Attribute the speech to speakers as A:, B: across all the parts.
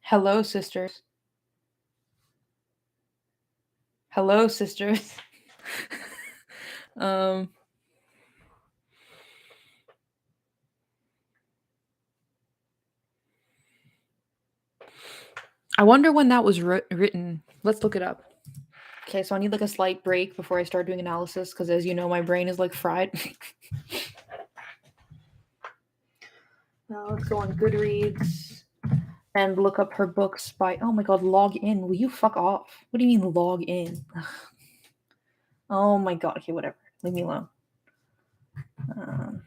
A: Hello, sisters. Hello, sisters. um, I wonder when that was written. Let's look it up. Okay, so I need like a slight break before I start doing analysis because, as you know, my brain is like fried. Now let's go on Goodreads and look up her books by. Oh my god, log in. Will you fuck off? What do you mean log in? Oh my god. Okay, whatever. Leave me alone. Um,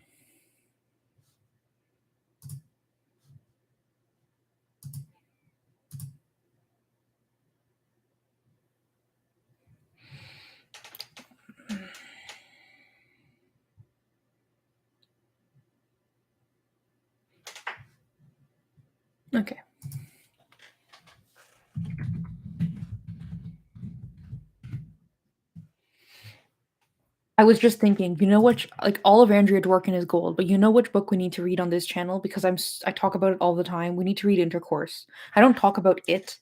A: okay. I was just thinking, you know which like all of Andrea Dworkin is gold, but you know which book we need to read on this channel because I talk about it all the time. We need to read Intercourse. I don't talk about it,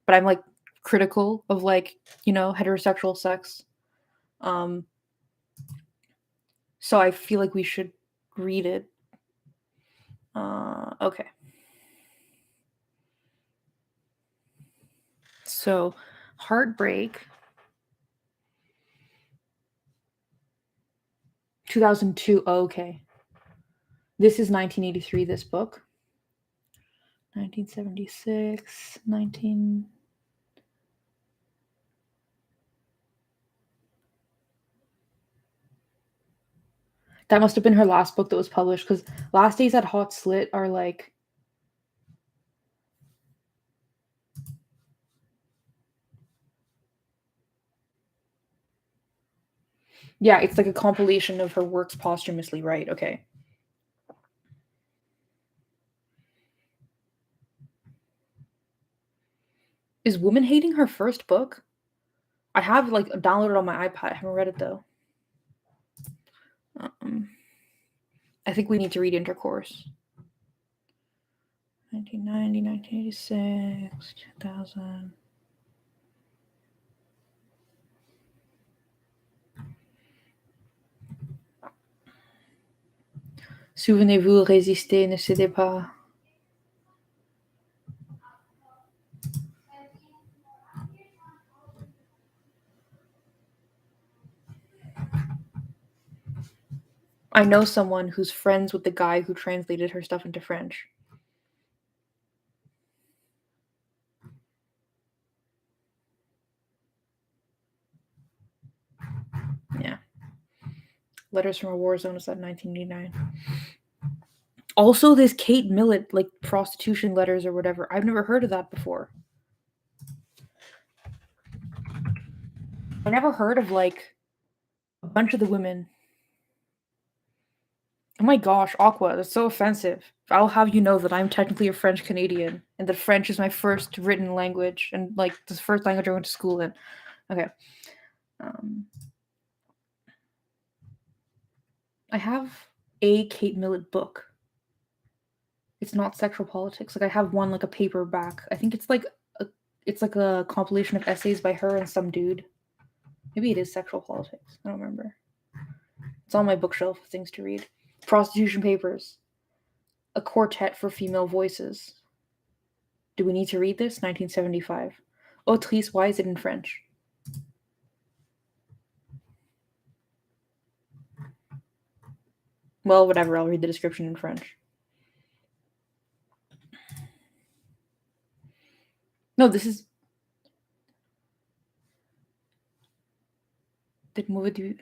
A: but I'm like critical of like, heterosexual sex. Um so I feel like we should read it. Okay. So, Heartbreak 2002. Oh, okay. This is 1983 this book. 1976, 19 That must have been her last book that was published because Last Days at Hot Slit are like. Yeah, it's like a compilation of her works posthumously, right? Okay. Is Woman Hating her first book? I have like downloaded on my iPad. I haven't read it though. I think we need to read Intercourse. 1990, 1986, 2000. Souvenez-vous, résistez, ne cédez pas. I know someone who's friends with the guy who translated her stuff into French. Yeah. Letters from a War Zone is that 1989. Also, this Kate Millett, like prostitution letters or whatever. I've never heard of that before. I never heard of like a bunch of the women. Oh my gosh, Aqua, that's so offensive. I'll have you know that I'm technically a French Canadian and that French is my first written language and like the first language I went to school in. Okay. I have a Kate Millett book. It's not sexual politics. Like I have one like a paperback. I think it's like a compilation of essays by her and some dude. Maybe it is sexual politics. I don't remember. It's on my bookshelf of things to read. Prostitution Papers. A Quartet for Female Voices. Do we need to read this? 1975. Autrice, why is it in French? Well, whatever, I'll read the description in French. No, this is... Movimiento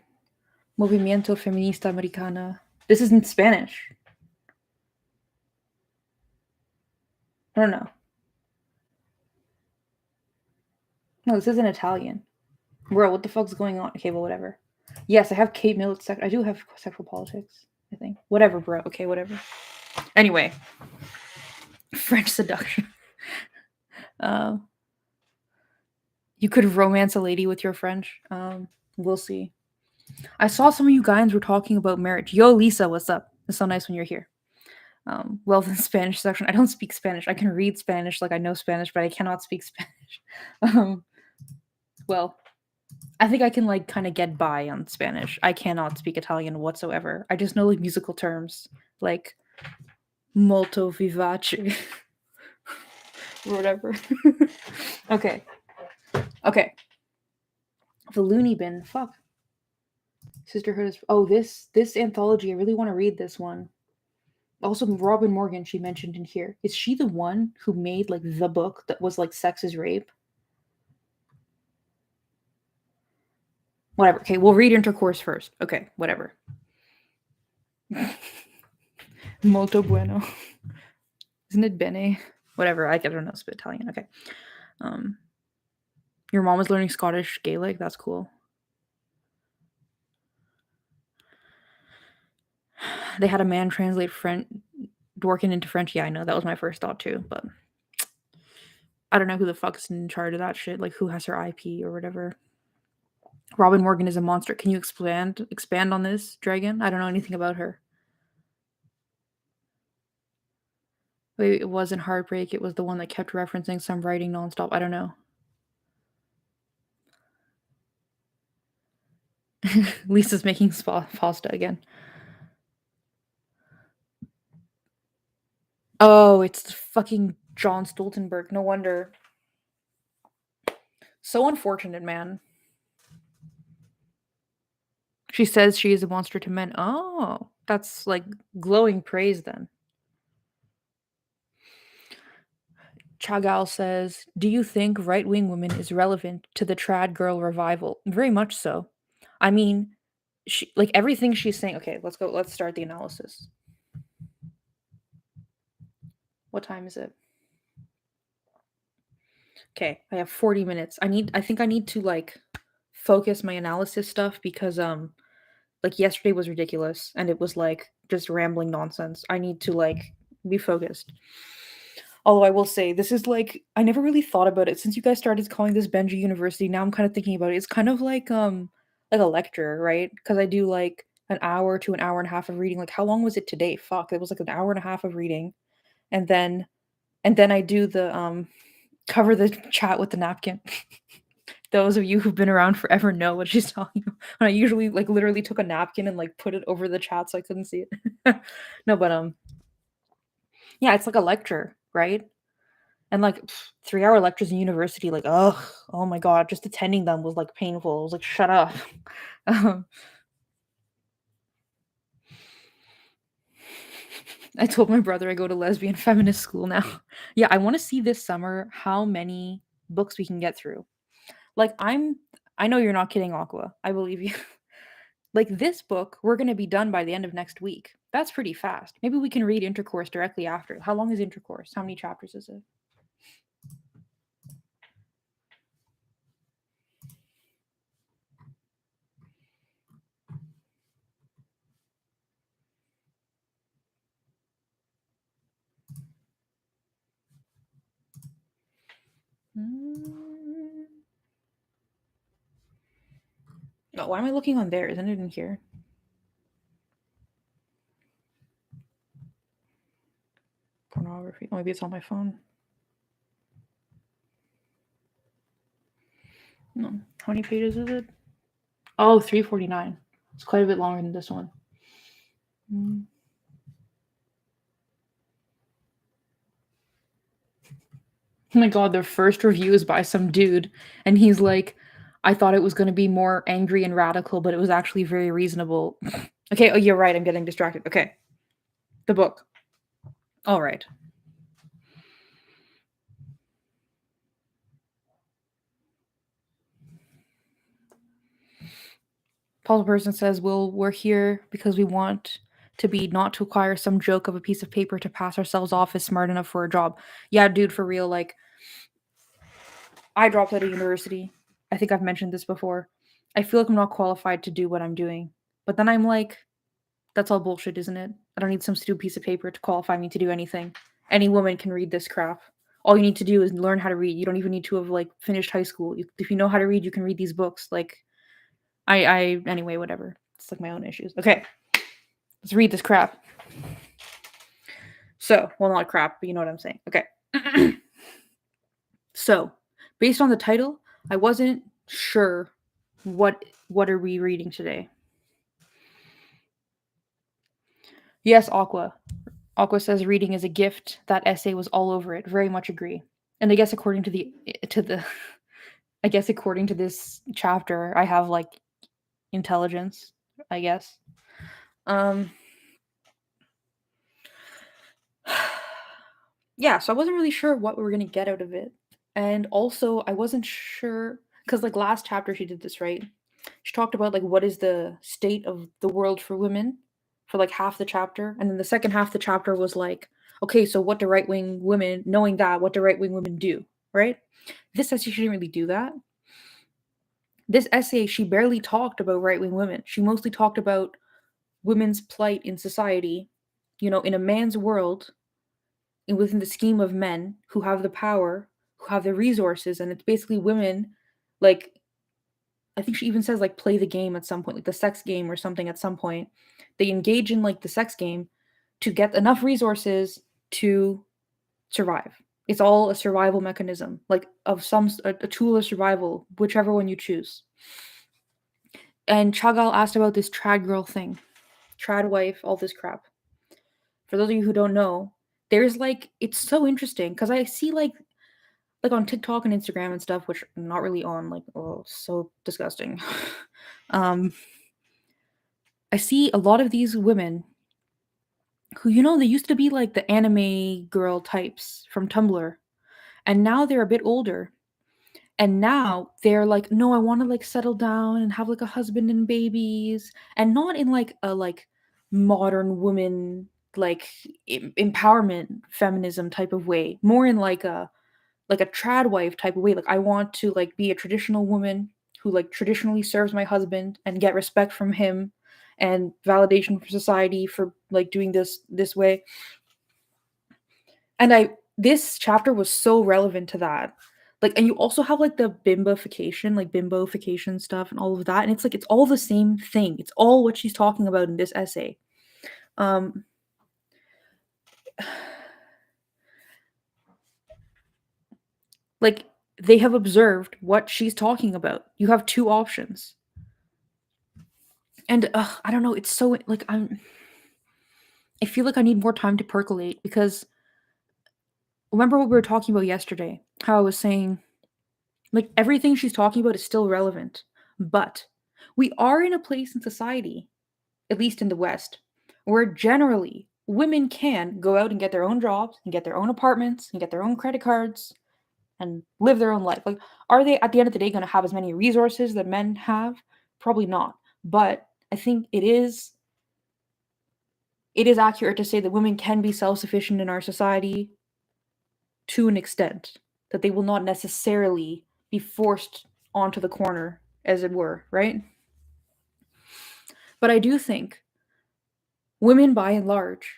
A: Feminista Americana. This is in Spanish. I don't know. No, this is in Italian. Bro, what the fuck's going on? Okay, well, whatever. Yes, I have Kate Millett. I do have sexual politics, I think. Whatever, bro. Okay, whatever. Anyway. French seduction. You could romance a lady with your French. We'll see. I saw some of you guys were talking about marriage. Yo, Lisa, what's up? It's so nice when you're here. Wealth in Spanish section. I don't speak Spanish. I can read Spanish, like I know Spanish, but I cannot speak Spanish. Well, I think I can like kind of get by on Spanish. I cannot speak Italian whatsoever. I just know like musical terms, like molto vivace or whatever. Okay. Okay. The Looney Bin. Fuck. Sisterhood is. Oh, this anthology. I really want to read this one. Also, Robin Morgan. She mentioned in here. Is she the one who made like the book that was like sex is rape? Whatever. Okay, we'll read Intercourse first. Okay, whatever. Molto bueno. Isn't it bene? Whatever. I don't know. It's Italian. Okay. Your mom was learning Scottish Gaelic. That's cool. They had a man translate Dworkin into French. Yeah, I know. That was my first thought too. But I don't know who the fuck's in charge of that shit. Like who has her IP or whatever. Robin Morgan is a monster. Can you expand on this, Dragon? I don't know anything about her. Wait, it wasn't Heartbreak. It was the one that kept referencing some writing nonstop. I don't know. Lisa's making pasta again. Oh, it's fucking John Stoltenberg. No wonder. So unfortunate, man. She says she is a monster to men. Oh, that's like glowing praise then. Chagall says, "Do you think right-wing women is relevant to the trad girl revival?" Very much so. I mean, she like everything she's saying. Okay, let's go. Let's start the analysis. What time is it? Okay, I have 40 minutes. I think I need to like focus my analysis stuff because like yesterday was ridiculous and it was like just rambling nonsense. I need to like be focused. Although I will say this is like I never really thought about it since you guys started calling this Benji University. Now I'm kind of thinking about it. It's kind of like a lecture, right? Because I do like an hour to an hour and a half of reading. Like how long was it today? Fuck, it was like an hour and a half of reading. And then I do the cover the chat with the napkin. Those of you who've been around forever know what she's talking about. And I usually like literally took a napkin and like put it over the chat so I couldn't see it. No, but yeah, it's like a lecture, right? And like 3-hour lectures in university, like, ugh, oh my god, just attending them was like painful. I was like, shut up. Um, I told my brother I go to lesbian feminist school now. Yeah, I want to see this summer how many books we can get through. Like, I know you're not kidding, Aqua. I believe you. Like, this book, we're going to be done by the end of next week. That's pretty fast. Maybe we can read Intercourse directly after. How long is Intercourse? How many chapters is it? Oh, why am I looking on there? Isn't it in here? Pornography. Oh, maybe it's on my phone. No. How many pages is it? Oh, 349. It's quite a bit longer than this one. Oh my god, their first review is by some dude, and he's like, I thought it was going to be more angry and radical, but it was actually very reasonable. Okay, oh, you're right, I'm getting distracted. Okay. The book. All right. Paul Person says, "Well, we're here because we want to be not to acquire some joke of a piece of paper to pass ourselves off as smart enough for a job." Yeah, dude, for real. Like, I dropped out of university. I think I've mentioned this before. I feel like I'm not qualified to do what I'm doing. But then I'm like, that's all bullshit, isn't it? I don't need some stupid piece of paper to qualify me to do anything. Any woman can read this crap. All you need to do is learn how to read. You don't even need to have like finished high school. If you know how to read, you can read these books. Like, anyway, whatever. It's like my own issues. Okay, let's read this crap. So, well, not crap, but you know what I'm saying. Okay. So, based on the title, I wasn't sure what are we reading today. Yes, Aqua. Aqua says reading is a gift. That essay was all over it. Very much agree. And I guess according to the I guess according to this chapter, I have like intelligence, I guess. Yeah, so I wasn't really sure what we were gonna get out of it. And also I wasn't sure because like last chapter she did this, right? She talked about like what is the state of the world for women for like half the chapter. And then the second half of the chapter was like, okay, so what do right wing women, knowing that, what do right wing women do? Right? This essay she didn't really do that. This essay, she barely talked about right wing women. She mostly talked about women's plight in society, you know, in a man's world, and within the scheme of men who have the power, who have the resources, and it's basically women, like, I think she even says, like, play the game at some point, like the sex game or something at some point. They engage in, like, the sex game to get enough resources to survive. It's all a survival mechanism, like, of a tool of survival, whichever one you choose. And Chagall asked about this trad girl thing, trad wife, all this crap. For those of you who don't know, there's like it's so interesting because I see like on TikTok and Instagram and stuff, which I'm not really on, like, oh, so disgusting. I see a lot of these women who, you know, they used to be like the anime girl types from Tumblr, and now they're a bit older. And now they're like, no, I want to like settle down and have like a husband and babies, and not in like a like modern woman like empowerment feminism type of way, more in like a trad wife type of way. Like I want to like be a traditional woman who like traditionally serves my husband and get respect from him and validation from society for like doing this way. And this chapter was so relevant to that. Like, and you also have like the bimbofication stuff and all of that. And it's like it's all the same thing. It's all what she's talking about in this essay. Like they have observed what she's talking about. You have two options. And I don't know, it's so like I feel like I need more time to percolate because remember what we were talking about yesterday? How I was saying like everything she's talking about is still relevant. But we are in a place in society, at least in the West, where generally women can go out and get their own jobs and get their own apartments and get their own credit cards and live their own life. Like, are they at the end of the day going to have as many resources that men have? Probably not. But I think it is accurate to say that women can be self-sufficient in our society to an extent, that they will not necessarily be forced onto the corner, as it were, right? But I do think women, by and large,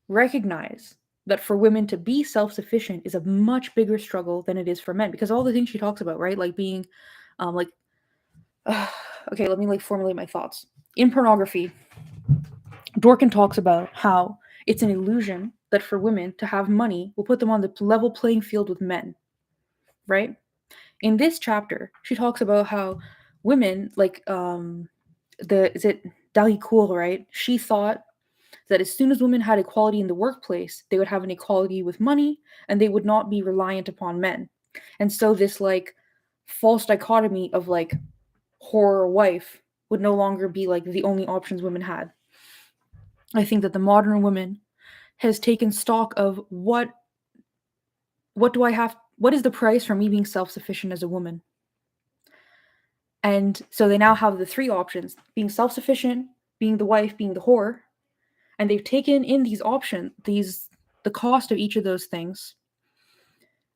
A: recognize that for women to be self-sufficient is a much bigger struggle than it is for men, because all the things she talks about, right? Like being, okay, let me like formulate my thoughts. In pornography, Dworkin talks about how it's an illusion that for women to have money will put them on the level playing field with men, right? In this chapter, she talks about how women, like is it Dali Cool, right? She thought that as soon as women had equality in the workplace, they would have an equality with money and they would not be reliant upon men. And so this like false dichotomy of like whore or wife would no longer be like the only options women had. I think that the modern woman has taken stock of what do I have, what is the price for me being self-sufficient as a woman? And so they now have the three options: being self-sufficient, being the wife, being the whore. And they've taken in these options, the cost of each of those things.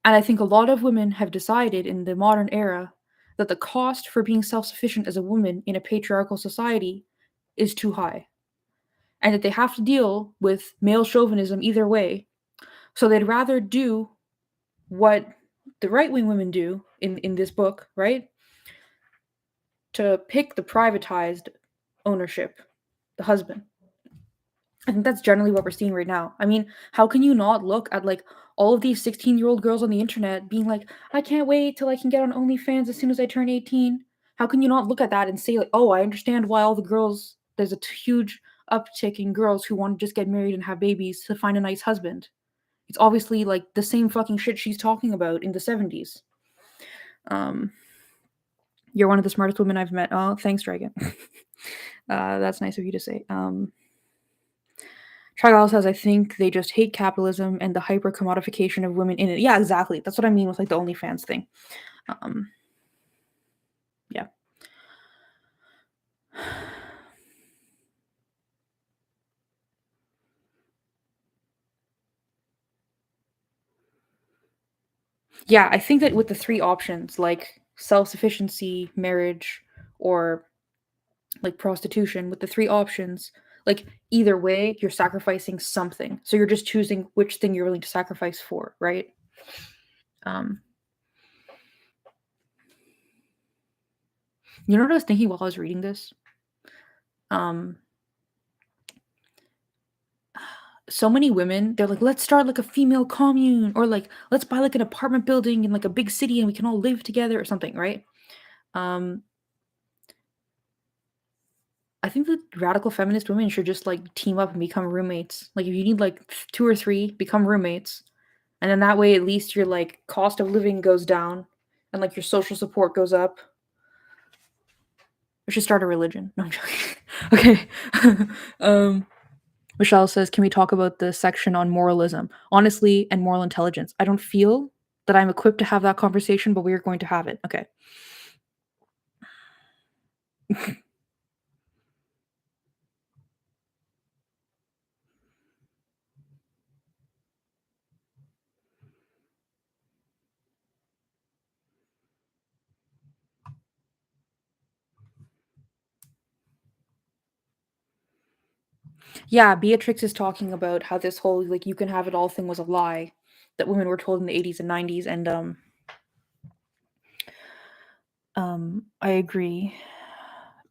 A: And I think a lot of women have decided in the modern era that the cost for being self-sufficient as a woman in a patriarchal society is too high. And that they have to deal with male chauvinism either way. So they'd rather do what the right-wing women do in this book, right? To pick the privatized ownership, the husband. I think that's generally what we're seeing right now. I mean, how can you not look at like all of these 16-year-old girls on the internet being like, I can't wait till I can get on OnlyFans as soon as I turn 18? How can you not look at that and say, like, oh, I understand why all the girls, there's a huge uptick in girls who want to just get married and have babies to find a nice husband? It's obviously like the same fucking shit she's talking about in the 70s. You're one of the smartest women I've met. Oh, thanks, Dragon. That's nice of you to say. Chagall says, I think they just hate capitalism and the hyper commodification of women in it. Yeah, exactly. That's what I mean with like the OnlyFans thing. Yeah. Yeah, I think that with the three options, like self-sufficiency, marriage, or like prostitution, with the three options, like either way, you're sacrificing something. So you're just choosing which thing you're willing to sacrifice for, right? You know what I was thinking while I was reading this? So many women, they're like, let's start like a female commune, or like, let's buy like an apartment building in like a big city and we can all live together or something, right? I think that radical feminist women should just like team up and become roommates. Like, if you need like two or three, become roommates. And then that way, at least your like cost of living goes down and like your social support goes up. We should start a religion. No, I'm joking. Okay. Michelle says, can we talk about the section on moralism, honestly, and moral intelligence? I don't feel that I'm equipped to have that conversation, but we are going to have it. Okay. Yeah, Beatrix is talking about how this whole like you can have it all thing was a lie that women were told in the 80s and 90s, and I agree.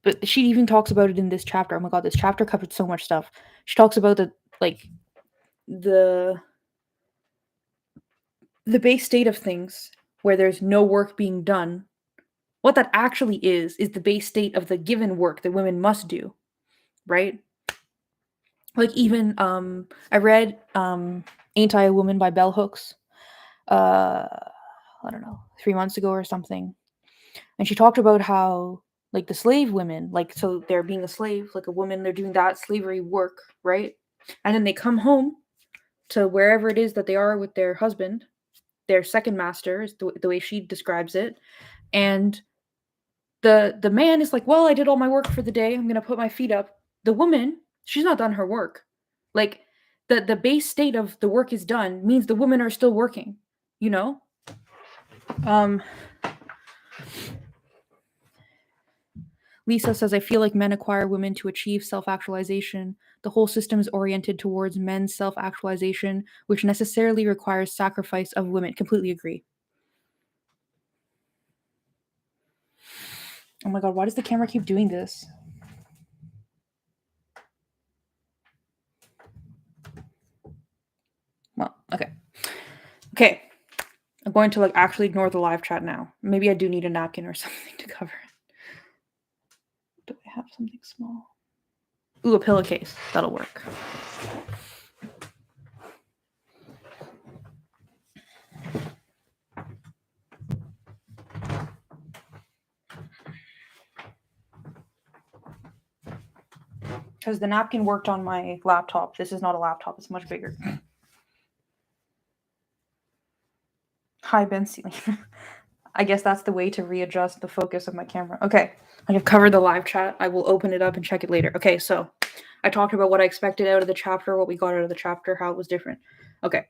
A: But she even talks about it in this chapter. Oh my god, this chapter covered so much stuff. She talks about the like the the base state of things where there's no work being done. What that actually is the base state of the given work that women must do, right? Like even I read Ain't I a Woman by Bell Hooks uh I don't know, 3 months ago or something. And she talked about how like the slave women, like so they're being a slave, like a woman, they're doing that slavery work, right? And then they come home to wherever it is that they are with their husband, their second master is the way she describes it. And the man is like, well, I did all my work for the day, I'm gonna put my feet up. The woman, she's not done her work. Like the base state of the work is done means the women are still working, you know. um Lisa says, I feel like men acquire women to achieve self actualization. The whole system is oriented towards men's self actualization, which necessarily requires sacrifice of women. Completely agree. Oh my god, why does the camera keep doing this? Well, okay. Okay. I'm going to like actually ignore the live chat now. Maybe I do need a napkin or something to cover it. Do I have something small? Ooh, a pillowcase. That'll work. Because the napkin worked on my laptop. This is not a laptop, it's much bigger. Hi, Ben Sealy. I guess that's the way to readjust the focus of my camera. Okay, I have covered the live chat. I will open it up and check it later. Okay, so I talked about what I expected out of the chapter, what we got out of the chapter, how it was different. Okay,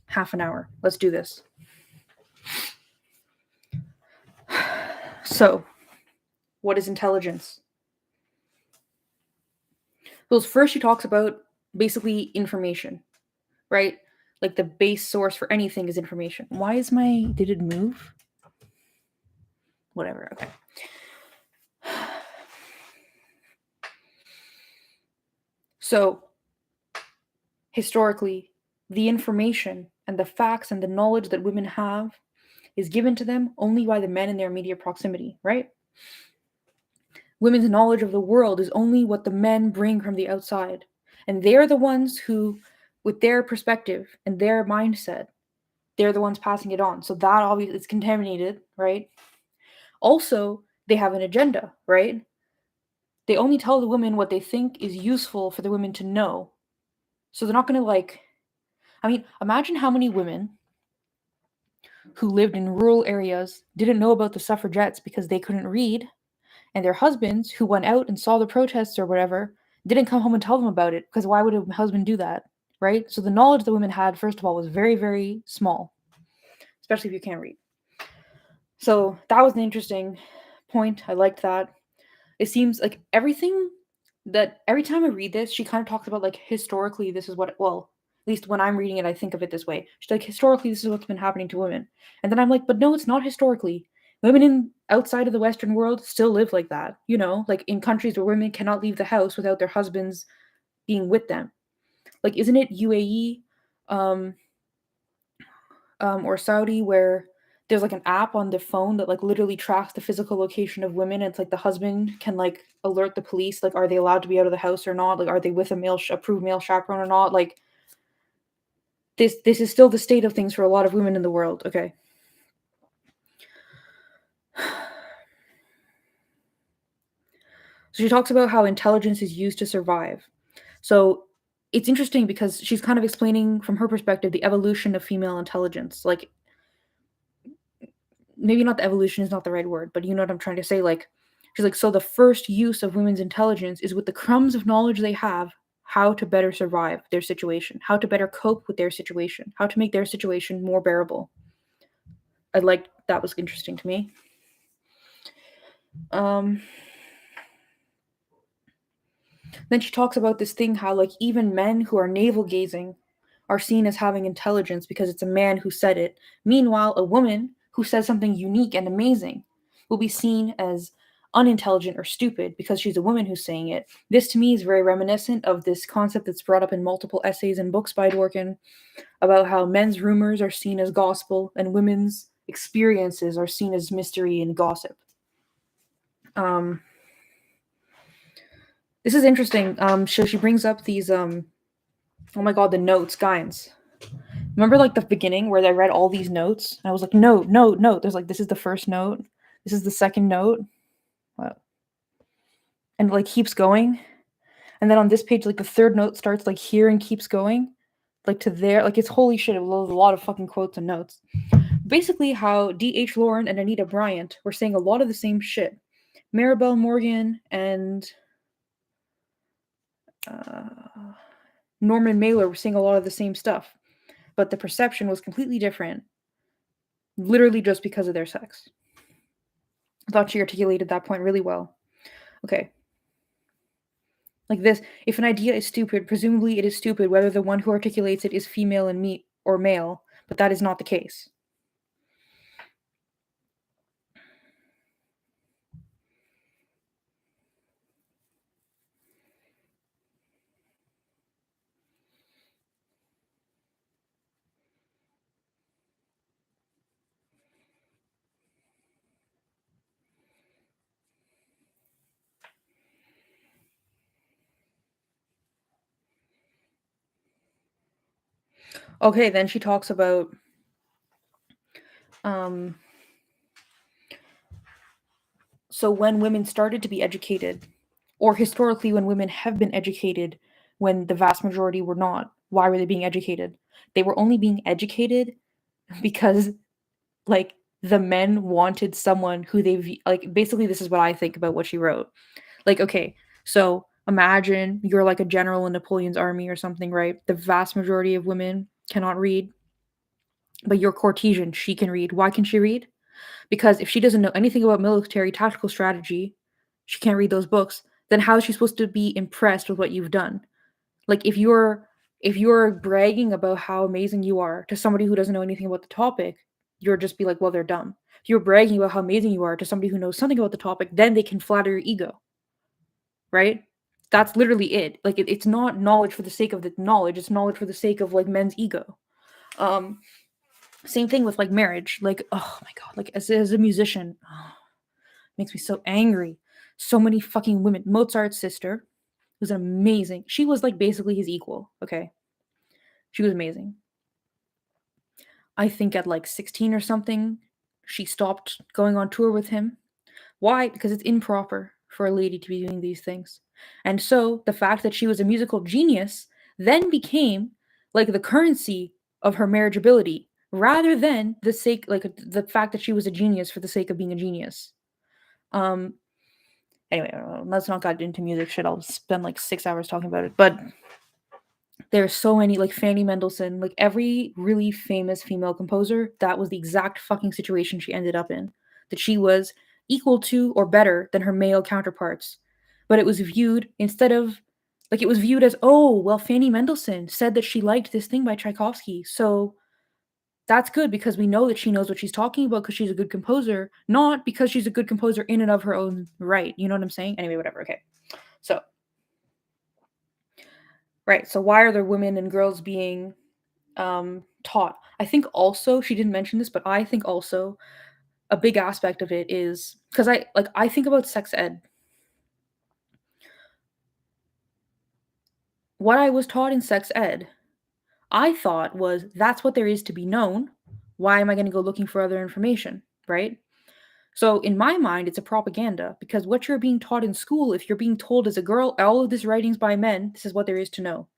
A: half an hour. Let's do this. So, what is intelligence? Well, first she talks about basically information, right? Like the base source for anything is information. Why is my... Did it move? Whatever, okay. So, historically, the information and the facts and the knowledge that women have is given to them only by the men in their immediate proximity, right? Women's knowledge of the world is only what the men bring from the outside. And they're the ones who, with their perspective and their mindset, they're the ones passing it on. So that obviously is contaminated, right? Also, they have an agenda, right? They only tell the women what they think is useful for the women to know. So they're not going to imagine how many women who lived in rural areas didn't know about the suffragettes because they couldn't read, and their husbands who went out and saw the protests or whatever didn't come home and tell them about it, because why would a husband do that, right? So the knowledge the women had, first of all, was very, very small, especially if you can't read. So that was an interesting point. I liked that. It seems like every time I read this, she kind of talks about, like, historically, this is what, well, at least when I'm reading it, I think of it this way. She's like, historically, this is what's been happening to women. And then I'm like, but no, it's not historically. Women outside of the Western world still live like that, like in countries where women cannot leave the house without their husbands being with them. Like, isn't it UAE, um, or Saudi, where there's like an app on the phone that like literally tracks the physical location of women. And it's like the husband can like alert the police, like, are they allowed to be out of the house or not? Like, are they with a approved male chaperone or not? Like, this is still the state of things for a lot of women in the world. Okay. So she talks about how intelligence is used to survive. So it's interesting because she's kind of explaining from her perspective the evolution of female intelligence. Like, maybe not the evolution is not the right word, but you know what I'm trying to say. Like, she's like, so the first use of women's intelligence is with the crumbs of knowledge they have, how to better survive their situation, how to better cope with their situation, how to make their situation more bearable. That was interesting to me. Then she talks about this thing how, like, even men who are navel gazing are seen as having intelligence because it's a man who said it. Meanwhile, a woman who says something unique and amazing will be seen as unintelligent or stupid because she's a woman who's saying it. This to me is very reminiscent of this concept that's brought up in multiple essays and books by Dworkin about how men's rumors are seen as gospel and women's experiences are seen as mystery and gossip. This is interesting. So she brings up these oh my god, the notes, guys. Remember, like, the beginning where I read all these notes? And I was like, note. There's like, this is the first note. This is the second note. Wow. And like keeps going. And then on this page, like the third note starts like here and keeps going. Like to there. Like, it's holy shit. It was a lot of fucking quotes and notes. Basically how D.H. Lauren and Anita Bryant were saying a lot of the same shit. Maribel Morgan and Norman Mailer were saying a lot of the same stuff. But the perception was completely different, literally just because of their sex. I thought she articulated that point really well. Okay. Like this, if an idea is stupid, presumably it is stupid whether the one who articulates it is female and or male, but that is not the case. Okay, then she talks about so when women started to be educated, or historically when women have been educated when the vast majority were not, why were they being educated? They were only being educated because, like, the men wanted someone who like, basically this is what I think about what she wrote. Like, okay, so imagine you're like a general in Napoleon's army or something, right? The vast majority of women cannot read, but your courtesan, she can read. Why can she read? Because if she doesn't know anything about military tactical strategy, she can't read those books, then how is she supposed to be impressed with what you've done? Like, if you're bragging about how amazing you are to somebody who doesn't know anything about the topic, you'll just be like, well, they're dumb. If you're bragging about how amazing you are to somebody who knows something about the topic, then they can flatter your ego. Right? That's literally it. Like it's not knowledge for the sake of the knowledge, it's knowledge for the sake of like men's ego. Um Same thing with like marriage. Like, oh my god, like as a musician, makes me so angry. So many fucking women. Mozart's sister was amazing. She was like basically his equal, okay? She was amazing. I think at like 16 or something, she stopped going on tour with him. Why? Because it's improper for a lady to be doing these things. And so the fact that she was a musical genius then became like the currency of her marriageability rather than the sake like the fact that she was a genius for the sake of being a genius. Um anyway, let's not get into music shit. I'll spend like 6 hours talking about it. But there's so many like Fanny Mendelssohn, like every really famous female composer, that was the exact fucking situation she ended up in. That she was equal to or better than her male counterparts. But it was viewed instead of like it was viewed as, oh, well, Fanny Mendelssohn said that she liked this thing by Tchaikovsky. So that's good because we know that she knows what she's talking about because she's a good composer, not because she's a good composer in and of her own right. You know what I'm saying? Anyway, whatever. Okay. So, right. So why are there women and girls being taught? I think also she didn't mention this, but I think also a big aspect of it is because I think about sex ed. What I was taught in sex ed, I thought was that's what there is to be known. Why am I going to go looking for other information, right? So in my mind, it's a propaganda because what you're being taught in school, if you're being told as a girl, all of this writings by men, this is what there is to know.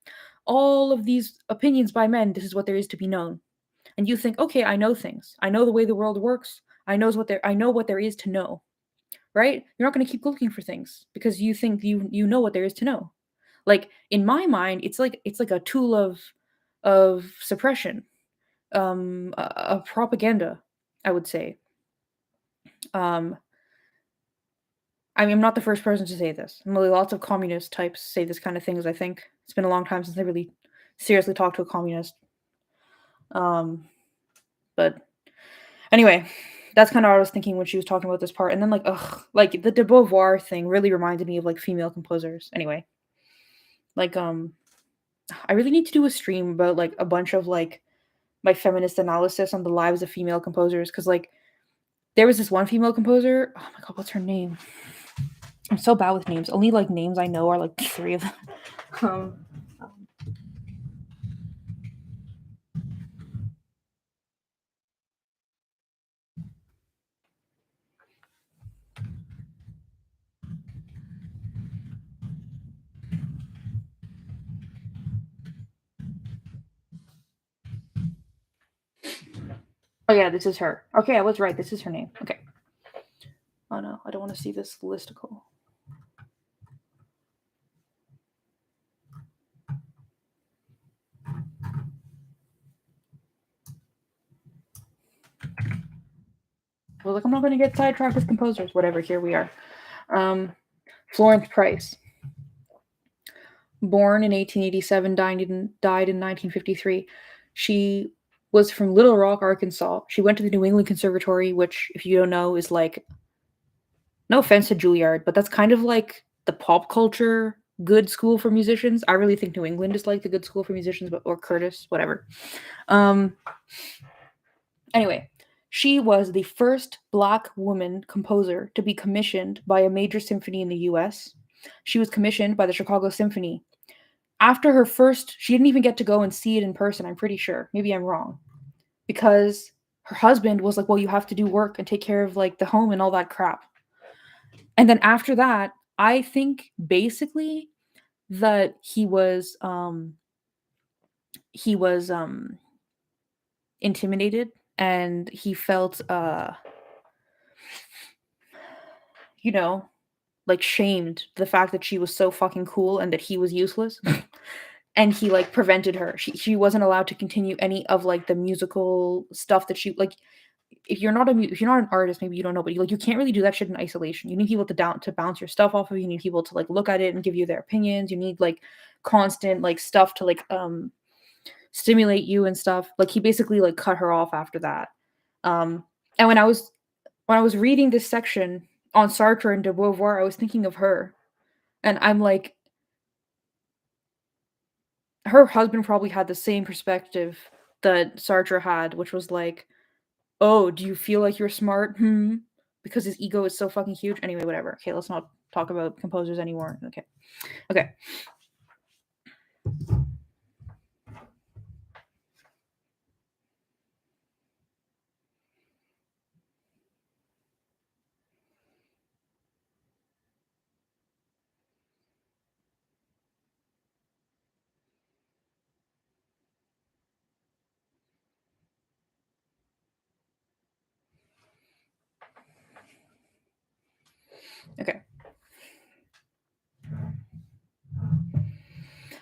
A: All of these opinions by men, this is what there is to be known. And you think, okay, I know things. I know the way the world works. I know what there is to know, right? You're not going to keep looking for things because you think you know what there is to know. Like in my mind, it's like a tool of suppression, of propaganda, I would say. Um, I mean, I'm not the first person to say this. Really, lots of communist types say this kind of things. I think it's been a long time since I really seriously talked to a communist. Um, but anyway, that's kind of what I was thinking when she was talking about this part. And then, like, ugh, like the de Beauvoir thing really reminded me of like female composers. Anyway, like, I really need to do a stream about like a bunch of like my feminist analysis on the lives of female composers because like there was this one female composer. Oh my god, what's her name? I'm so bad with names. Only like names I know are like 3 of them. Um, oh yeah, this is her. Okay, I was right. This is her name. Okay. Oh no, I don't want to see this listicle. Well, like I'm not going to get sidetracked with composers. Whatever. Here we are. Florence Price, born in 1887, died in 1953. She was from Little Rock, Arkansas. She went to the New England Conservatory, which, if you don't know, is like, no offense to Juilliard, but that's kind of like the pop culture good school for musicians. I really think New England is like the good school for musicians, but or Curtis, whatever. Um, Anyway, she was the first Black woman composer to be commissioned by a major symphony in the US. She was commissioned by the Chicago Symphony. After her first, she didn't even get to go and see it in person, I'm pretty sure. Maybe I'm wrong. Because her husband was like, well, you have to do work and take care of like the home and all that crap. And then after that, I think basically that he was intimidated and he felt you know, like shamed the fact that she was so fucking cool and that he was useless. And he like prevented her. She wasn't allowed to continue any of like the musical stuff that she like. If you're not an artist, maybe you don't know, but you can't really do that shit in isolation. You need people to bounce your stuff off of. You need people to like look at it and give you their opinions. You need like constant like stuff to like stimulate you and stuff. Like he basically like cut her off after that. And when I was reading this section on Sartre and de Beauvoir, I was thinking of her, and I'm like, her husband probably had the same perspective that Sartre had, which was like, oh, do you feel like you're smart? Because his ego is so fucking huge. Anyway, whatever. Okay, let's not talk about composers anymore. Okay. Okay.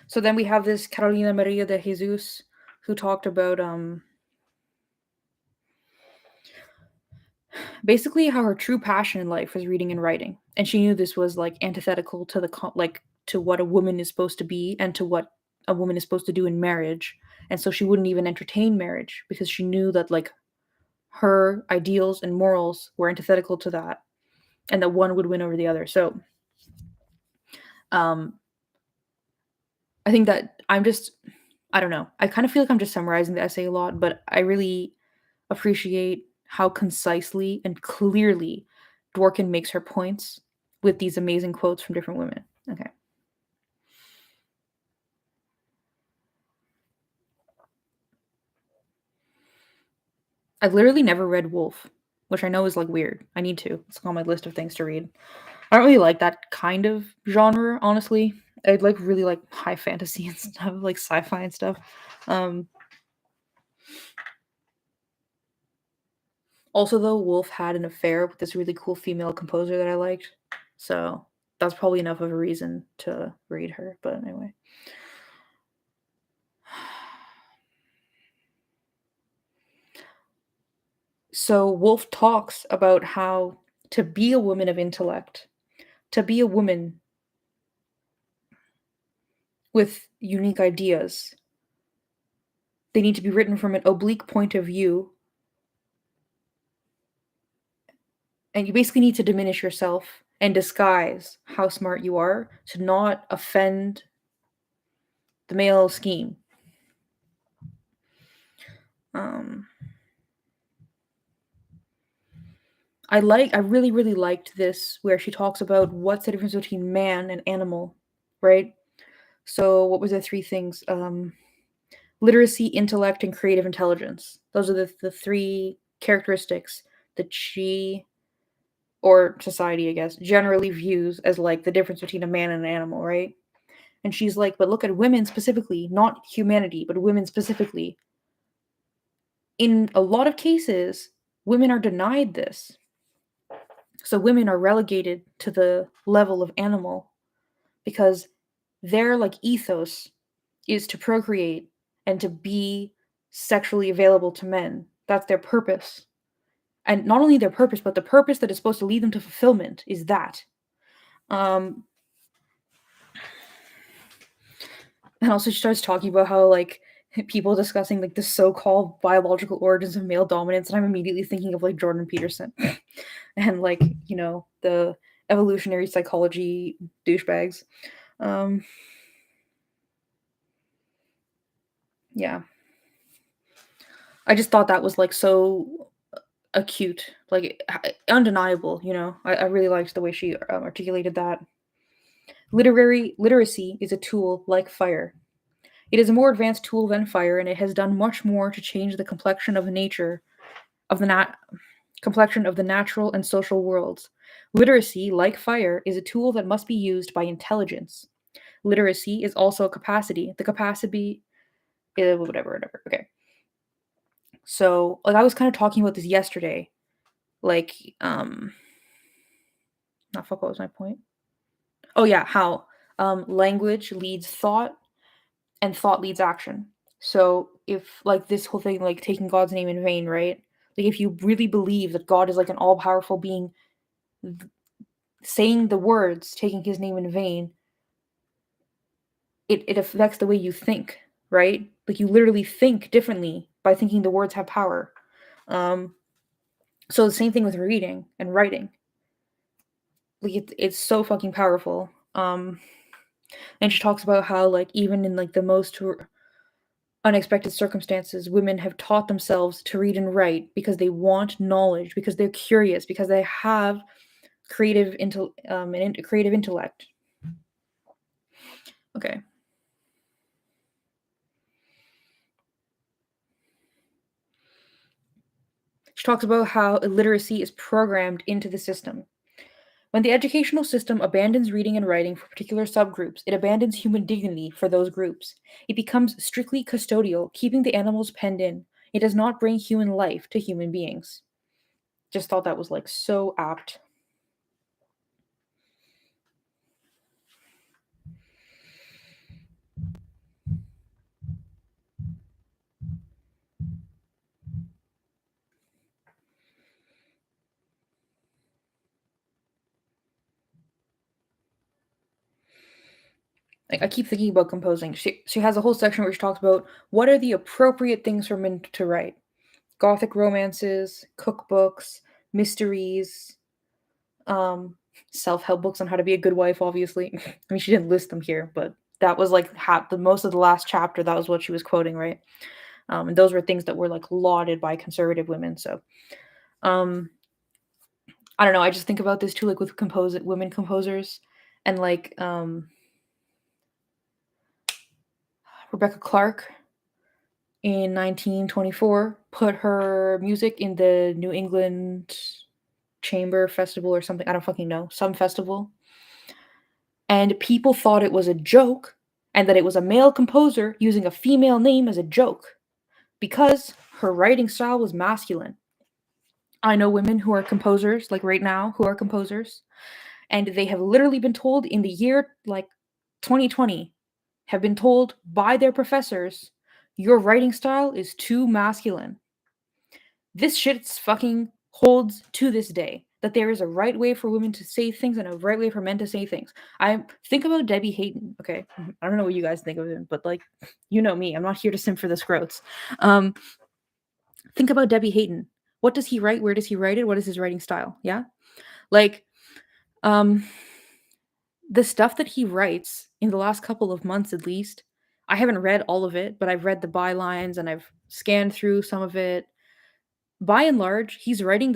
A: So then we have this Carolina Maria de Jesus who talked about basically how her true passion in life was reading and writing, and she knew this was like antithetical to to what a woman is supposed to be and to what a woman is supposed to do in marriage, and so she wouldn't even entertain marriage because she knew that like her ideals and morals were antithetical to that, and that one would win over the other. So um I think that I don't know, I kind of feel like I'm just summarizing the essay a lot, but I really appreciate how concisely and clearly Dworkin makes her points with these amazing quotes from different women. Okay. I've literally never read Wolf, which I know is like weird. I need to. It's on my list of things to read. I don't really like that kind of genre, honestly. I'd like really like high fantasy and stuff, like sci-fi and stuff. Um Also though, Wolf had an affair with this really cool female composer that I liked. So that's probably enough of a reason to read her. But anyway. So Wolf talks about how to be a woman of intellect, to be a woman with unique ideas, they need to be written from an oblique point of view. And you basically need to diminish yourself and disguise how smart you are to not offend the male scheme. Um, I really, really liked this where she talks about what's the difference between man and animal, right? So what was the three things? Literacy, intellect, and creative intelligence. Those are the three characteristics that she, or society, I guess, generally views as like the difference between a man and an animal, right? And she's like, but look at women specifically, not humanity, but women specifically. In a lot of cases, women are denied this. So women are relegated to the level of animal because their like ethos is to procreate and to be sexually available to men. That's their purpose. And not only their purpose, but the purpose that is supposed to lead them to fulfillment is that. Um, and also she starts talking about how like people discussing like the so-called biological origins of male dominance, and I'm immediately thinking of like Jordan Peterson and like, you know, the evolutionary psychology douchebags. Um, yeah. I just thought that was like so acute, like undeniable, you know. I really liked the way she articulated that. Literacy is a tool like fire. It is a more advanced tool than fire, and it has done much more to change the complexion of nature, of the complexion of the natural and social worlds. Literacy, like fire, is a tool that must be used by intelligence. Literacy is also a capacity. The capacity, whatever. Okay. So, like, I was kind of talking about this yesterday. Like, not fuck. What was my point? Oh yeah, how language leads thought and thought leads action. So if like this whole thing, like taking God's name in vain, right? Like if you really believe that God is like an all-powerful being, saying the words, taking his name in vain, it affects the way you think, right? Like you literally think differently by thinking the words have power. Um, so the same thing with reading and writing. Like it's so fucking powerful. And she talks about how, like, even in, like, the most unexpected circumstances, women have taught themselves to read and write because they want knowledge, because they're curious, because they have creative intellect. Okay. She talks about how illiteracy is programmed into the system. When the educational system abandons reading and writing for particular subgroups, it abandons human dignity for those groups. It becomes strictly custodial, keeping the animals penned in. It does not bring human life to human beings. Just thought that was like so apt. Like, I keep thinking about composing. She has a whole section where she talks about what are the appropriate things for men to write. Gothic romances, cookbooks, mysteries, um, self-help books on how to be a good wife, obviously. I mean, she didn't list them here, but that was like the most of the last chapter. That was what she was quoting, right? And those were things that were like lauded by conservative women. So, um, I don't know. I just think about this too, like with women composers, and like Rebecca Clark in 1924 put her music in the New England Chamber Festival or something. I don't fucking know, some festival, and people thought it was a joke and that it was a male composer using a female name as a joke because her writing style was masculine. I know women who are composers, like right now, who are composers, and they have literally been told in the year like 2020, have been told by their professors, your writing style is too masculine. This shit's fucking holds to this day. That there is a right way for women to say things and a right way for men to say things. I think about Debbie Hayton. Okay, I don't know what you guys think of him, but like, you know me, I'm not here to simp for the scroats. Think about Debbie Hayton. What does he write? Where does he write it? What is his writing style? Yeah, like, um, the stuff that he writes in the last couple of months, at least. I haven't read all of it, but I've read the bylines and I've scanned through some of it. By and large, he's writing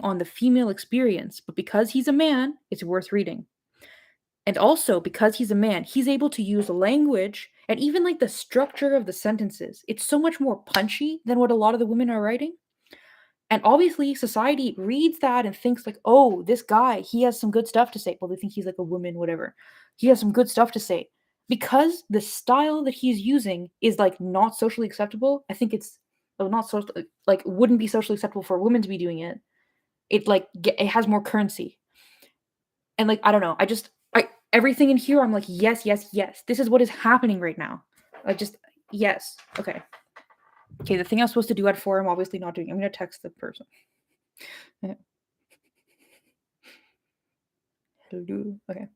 A: on the female experience, but because he's a man, it's worth reading. And also because he's a man, he's able to use language and even like the structure of the sentences. It's so much more punchy than what a lot of the women are writing. And obviously society reads that and thinks like, "Oh, this guy, he has some good stuff to say." Well, they think he's like a woman, whatever. He has some good stuff to say. Because the style that he's using is like not socially acceptable. I think it's not social, like wouldn't be socially acceptable for a woman to be doing it. It like it has more currency. And like I don't know, I everything in here I'm like, yes, yes, yes. This is what is happening right now. I just yes. Okay. Okay, the thing I was supposed to do at 4, I'm obviously not doing. I'm gonna text the person. Okay. Hello. Okay.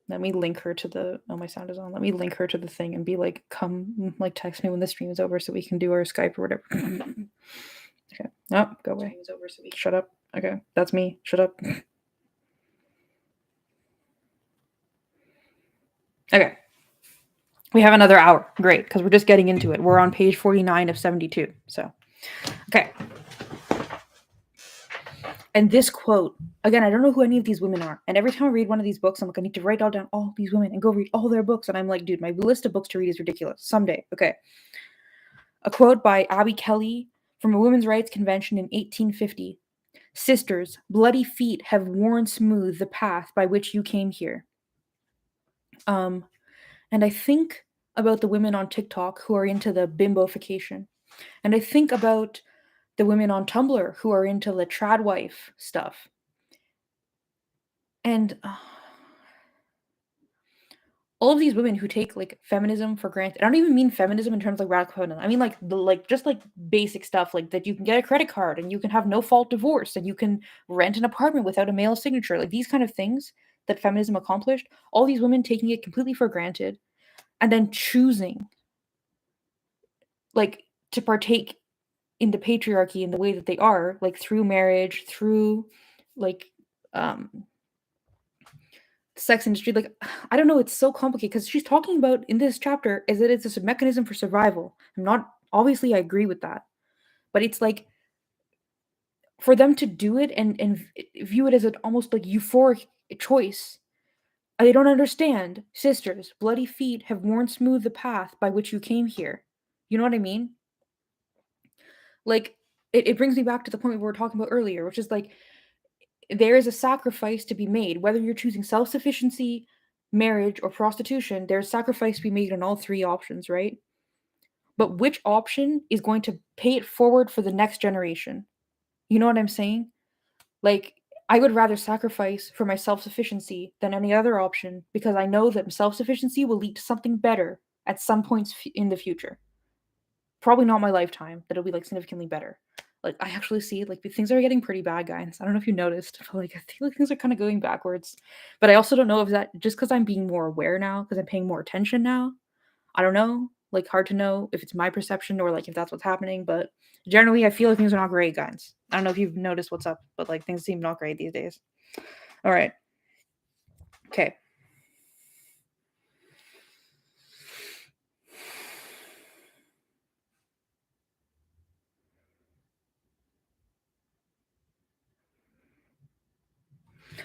A: Let me link her to the oh, my sound is on. Let me link her to the thing and be like, come like text me when the stream is over so we can do our Skype or whatever. Okay. Oh, go away. Shut up. Okay. That's me. Shut up. Okay. We have another hour. Great, because we're just getting into it. We're on page 49 of 72. So, okay. And this quote, again, I don't know who any of these women are. And every time I read one of these books, I'm like, I need to write all down all these women and go read all their books. And I'm like, dude, my list of books to read is ridiculous. Someday. Okay. A quote by Abby Kelly from a women's rights convention in 1850. Sisters, bloody feet have worn smooth the path by which you came here. And I think about the women on TikTok who are into the bimbofication. And I think about the women on Tumblr who are into the trad wife stuff. And all of these women who take like feminism for granted. I don't even mean feminism in terms of like radical feminism. I mean like the just like basic stuff like that you can get a credit card and you can have no fault divorce and you can rent an apartment without a male signature. Like these kind of things that feminism accomplished. All these women taking it completely for granted and then choosing like to partake in the patriarchy in the way that they are, like through marriage, through like sex industry. Like, I don't know, it's so complicated because she's talking about in this chapter is that it's just a mechanism for survival. I'm not obviously I agree with that, but it's like for them to do it and view it as an almost like euphoric choice. I don't understand. Sisters, bloody feet have worn smooth the path by which you came here. You know what I mean? Like, it brings me back to the point we were talking about earlier, which is like, there is a sacrifice to be made. Whether you're choosing self sufficiency, marriage, or prostitution, there's sacrifice to be made on all three options, right? But which option is going to pay it forward for the next generation? You know what I'm saying? Like, I would rather sacrifice for my self sufficiency than any other option because I know that self sufficiency will lead to something better at some points in the future. Probably not my lifetime, but it'll be like significantly better. Like, I actually see like things are getting pretty bad, guys. I don't know if you noticed, but like I feel like things are kind of going backwards. But I also don't know if that just because I'm being more aware now, because I'm paying more attention now. I don't know. Like, hard to know if it's my perception or like if that's what's happening. But generally, I feel like things are not great, guys. I don't know if you've noticed what's up, but like things seem not great these days. All right. Okay.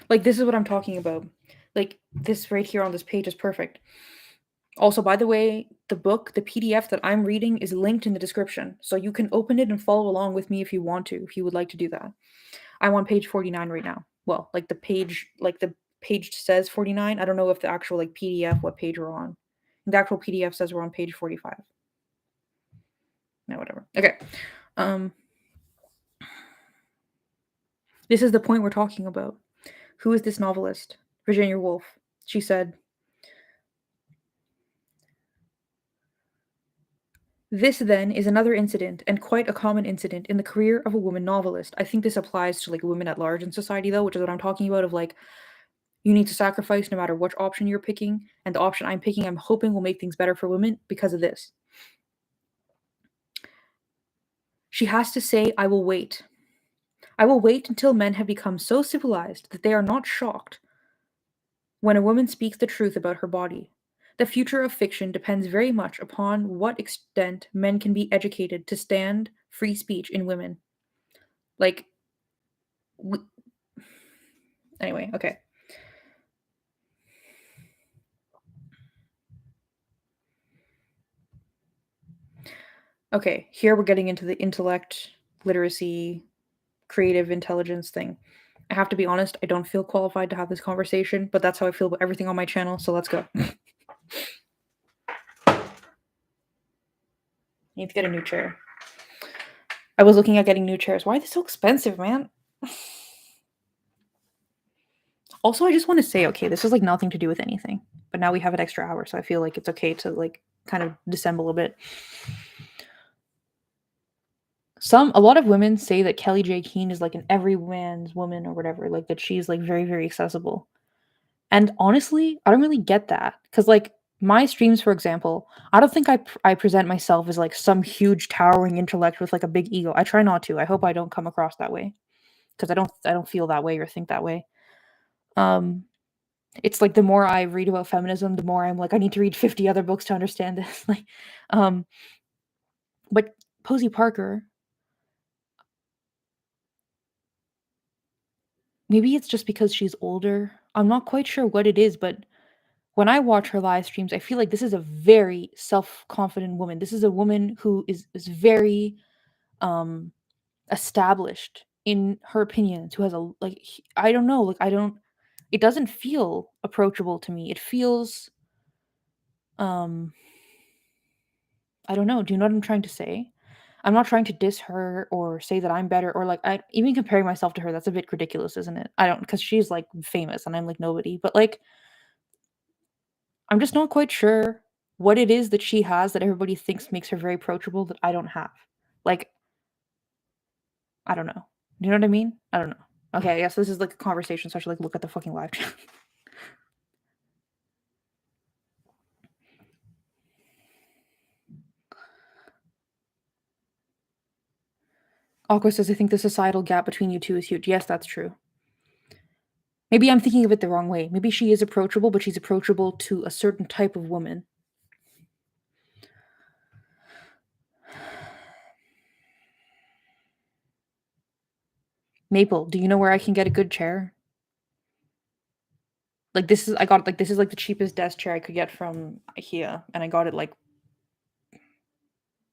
A: Like, this is what I'm talking about. Like, this right here on this page is perfect. Also, by the way, the book, the PDF that I'm reading is linked in the description. So you can open it and follow along with me if you want to, if you would like to do that. I'm on page 49 right now. Well, like the page says 49. I don't know if the actual like PDF, what page we're on. The actual PDF says we're on page 45. No, whatever. Okay. This is the point we're talking about. Who is this novelist? Virginia Woolf. She said, "This, then, is another incident, and quite a common incident, in the career of a woman novelist." I think this applies to like women at large in society, though, which is what I'm talking about. Of like, you need to sacrifice no matter which option you're picking, and the option I'm picking, I'm hoping will make things better for women because of this. She has to say, "I will wait. I will wait until men have become so civilized that they are not shocked when a woman speaks the truth about her body. The future of fiction depends very much upon what extent men can be educated to stand free speech in women." Like, anyway, okay. Okay, here we're getting into the intellect, literacy, creative intelligence thing. I have to be honest, I don't feel qualified to have this conversation, but that's how I feel about everything on my channel, so let's go. Need to get a new chair. I was looking at getting new chairs. Why are they so expensive, man? Also, I just want to say, okay, this is like nothing to do with anything, but now we have an extra hour, so I feel like it's okay to like kind of dissemble a bit. A lot of women say that Kelly J. Keene is like an every man's woman or whatever, like that she's like very, very accessible. And honestly, I don't really get that because like my streams, for example, I don't think I present myself as like some huge towering intellect with like a big ego. I try not to. I hope I don't come across that way because I don't feel that way or think that way. Um, it's like the more I read about feminism, the more I'm like I need to read 50 other books to understand this. Like, um, but Posey Parker, maybe it's just because she's older. I'm not quite sure what it is, but when I watch her live streams, I feel like this is a very self-confident woman. This is a woman who is very um established in her opinions, who has a like I don't know, like I don't it doesn't feel approachable to me. It feels um I don't know. Do you know what I'm trying to say? I'm not trying to diss her or say that I'm better or like I even comparing myself to her, that's a bit ridiculous, isn't it? I don't because she's like famous and I'm like nobody. But like I'm just not quite sure what it is that she has that everybody thinks makes her very approachable that I don't have. Like, I don't know. Do you know what I mean? I don't know. Okay, I guess this is like a conversation, so I should like look at the fucking live chat. Aqua says, I think the societal gap between you two is huge. Yes, that's true. Maybe I'm thinking of it the wrong way. Maybe she is approachable, but she's approachable to a certain type of woman. Maple, do you know where I can get a good chair? Like this is this is like the cheapest desk chair I could get from IKEA, and I got it like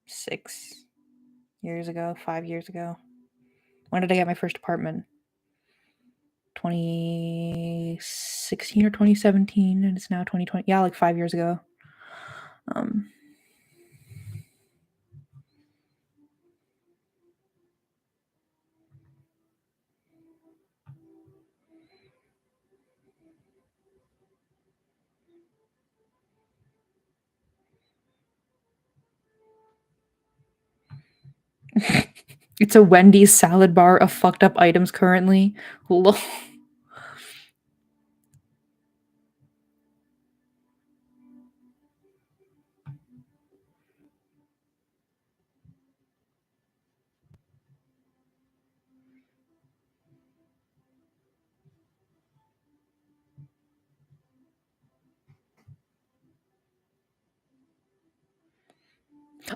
A: 6 years ago, 5 years ago. When did I get my first apartment? 2016 or 2017, and it's now 2020. Yeah, like 5 years ago. Um, it's a Wendy's salad bar of fucked up items currently. Lol.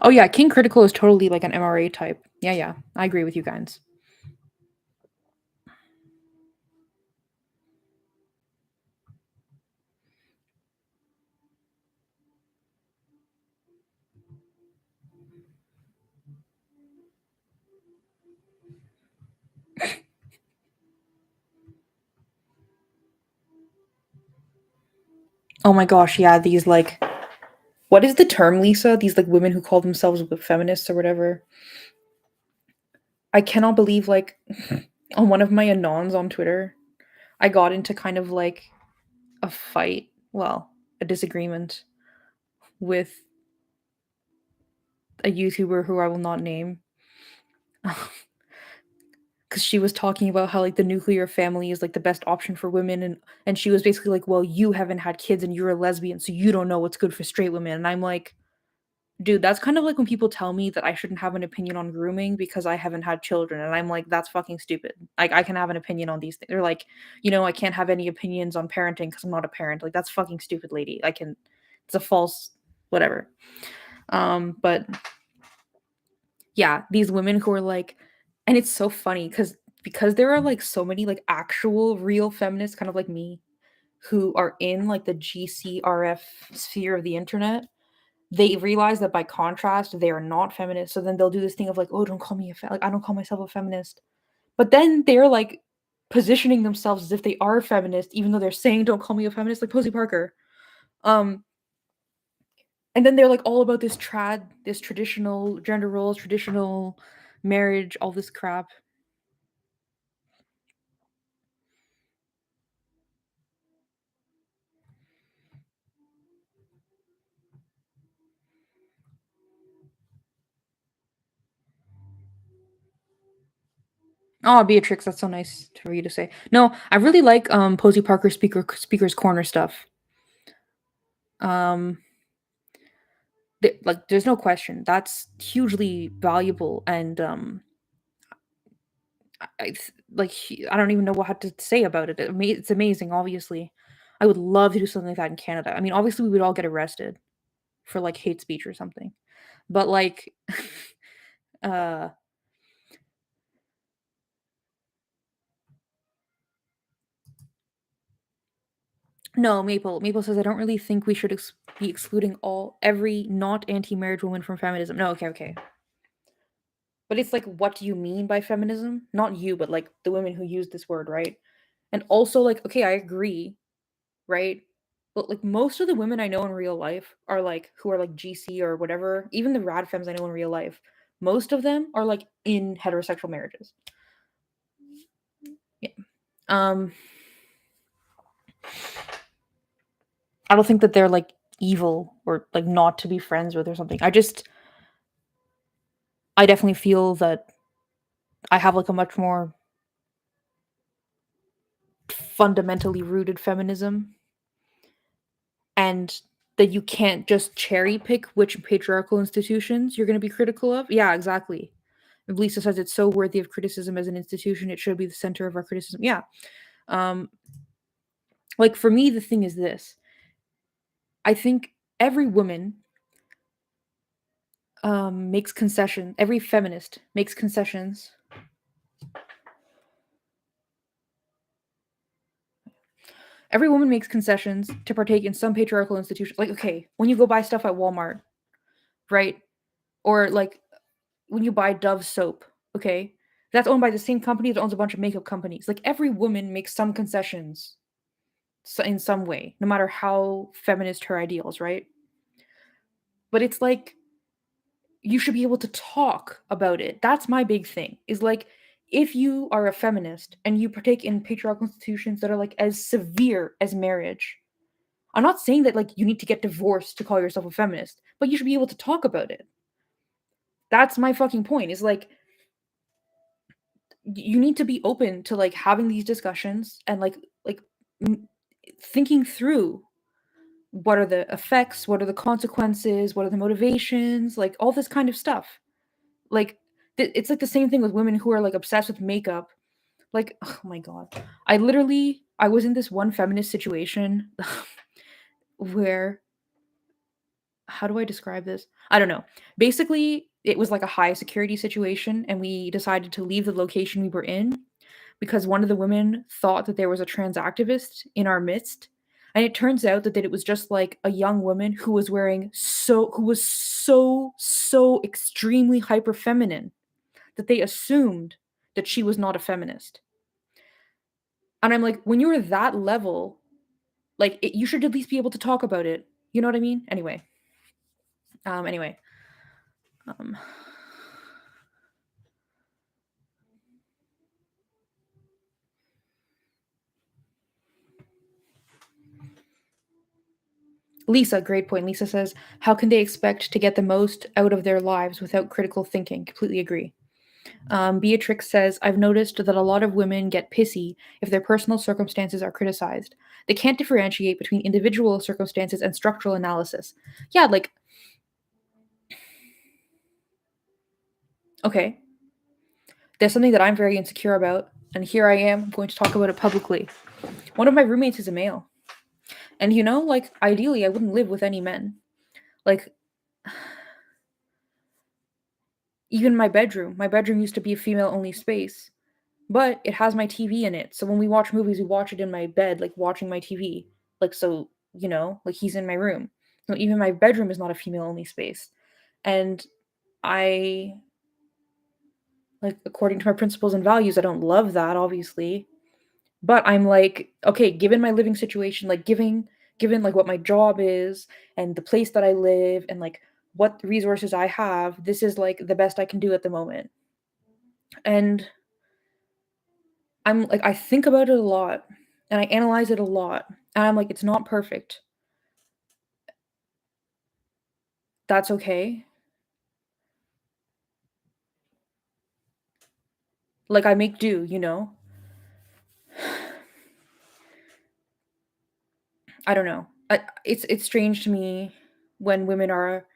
A: Oh yeah, King Critical is totally like an MRA type. Yeah, yeah. I agree with you guys. Oh my gosh, yeah, these like what is the term, Lisa? These like women who call themselves feminists or whatever. I cannot believe like on one of my anons on Twitter, I got into kind of like a fight, well, a disagreement with a YouTuber who I will not name. Because she was talking about how like the nuclear family is like the best option for women, and she was basically like, well, you haven't had kids and you're a lesbian, so you don't know what's good for straight women. And I'm like, dude, that's kind of like when people tell me that I shouldn't have an opinion on grooming because I haven't had children, and I'm like, that's fucking stupid. Like, I can have an opinion on these things. They're like, I can't have any opinions on parenting because I'm not a parent. Like, that's fucking stupid, lady. I can, it's a false, whatever. But yeah, these women who are like, and it's so funny because there are like so many like actual real feminists, kind of like me, who are in like the GCRF sphere of the internet. They realize that by contrast, they are not feminist. So then they'll do this thing of like, oh, don't call me like I don't call myself a feminist. But then they're like positioning themselves as if they are a feminist, even though they're saying don't call me a feminist, like Posey Parker. Um, and then they're like all about this traditional gender roles, traditional marriage, all this crap. Oh, Beatrix, that's so nice for you to say. No, I really like Posey Parker speaker's corner stuff. Um like there's no question. That's hugely valuable and I don't even know what to say about it. It's amazing, obviously. I would love to do something like that in Canada. I mean, obviously we would all get arrested for like hate speech or something. But like uh no, Maple says I don't really think we should be excluding every not anti-marriage woman from feminism. No, okay, okay. But it's like, what do you mean by feminism? Not you, but like the women who use this word, right? And also, like, okay, I agree, right? But like most of the women I know in real life are like who are like GC or whatever, even the rad femmes I know in real life, most of them are like in heterosexual marriages. Yeah. Um, I don't think that they're like evil or like not to be friends with or something. I definitely feel that I have like a much more fundamentally rooted feminism and that you can't just cherry pick which patriarchal institutions you're going to be critical of. Yeah, exactly. Lisa says it's so worthy of criticism as an institution. It should be the center of our criticism. Yeah. Like for me, the thing is this. I think every woman makes concessions. Every feminist makes concessions. Every woman makes concessions to partake in some patriarchal institution. Like, okay, when you go buy stuff at Walmart, right? Or like when you buy Dove soap, okay? That's owned by the same company that owns a bunch of makeup companies. Like every woman makes some concessions in some way, no matter how feminist her ideals, right? But it's like you should be able to talk about it. That's my big thing. Is like if you are a feminist and you partake in patriarchal institutions that are like as severe as marriage, I'm not saying that like you need to get divorced to call yourself a feminist, but you should be able to talk about it. That's my fucking point. Is like you need to be open to like having these discussions and like m- thinking through what are the effects, what are the consequences, what are the motivations, like all this kind of stuff. Like it's like the same thing with women who are like obsessed with makeup. Like, oh my god. I was in this one feminist situation where how do I describe this? I don't know. Basically, it was like a high security situation and we decided to leave the location we were in because one of the women thought that there was a trans activist in our midst. And it turns out that it was just like a young woman who was so extremely hyper feminine that they assumed that she was not a feminist. And I'm like, when you're that level, like you should at least be able to talk about it. You know what I mean? Anyway. Um, Lisa, great point. Lisa says, how can they expect to get the most out of their lives without critical thinking? Completely agree. Beatrix says, I've noticed that a lot of women get pissy if their personal circumstances are criticized. They can't differentiate between individual circumstances and structural analysis. Yeah, like, okay, there's something that I'm very insecure about, and here I am going to talk about it publicly. One of my roommates is a male. And you know, like, ideally, I wouldn't live with any men. Like, even my bedroom used to be a female only space, but it has my TV in it. So when we watch movies, we watch it in my bed, like watching my TV. Like, so, you know, like he's in my room. So even my bedroom is not a female only space. And I, like, according to my principles and values, I don't love that, obviously. But I'm like, okay, given my living situation, like given like what my job is and the place that I live and like what resources I have, this is like the best I can do at the moment. And I'm like I think about it a lot and I analyze it a lot. And I'm like, it's not perfect. That's okay. Like I make do, you know? I don't know. It's strange to me when women are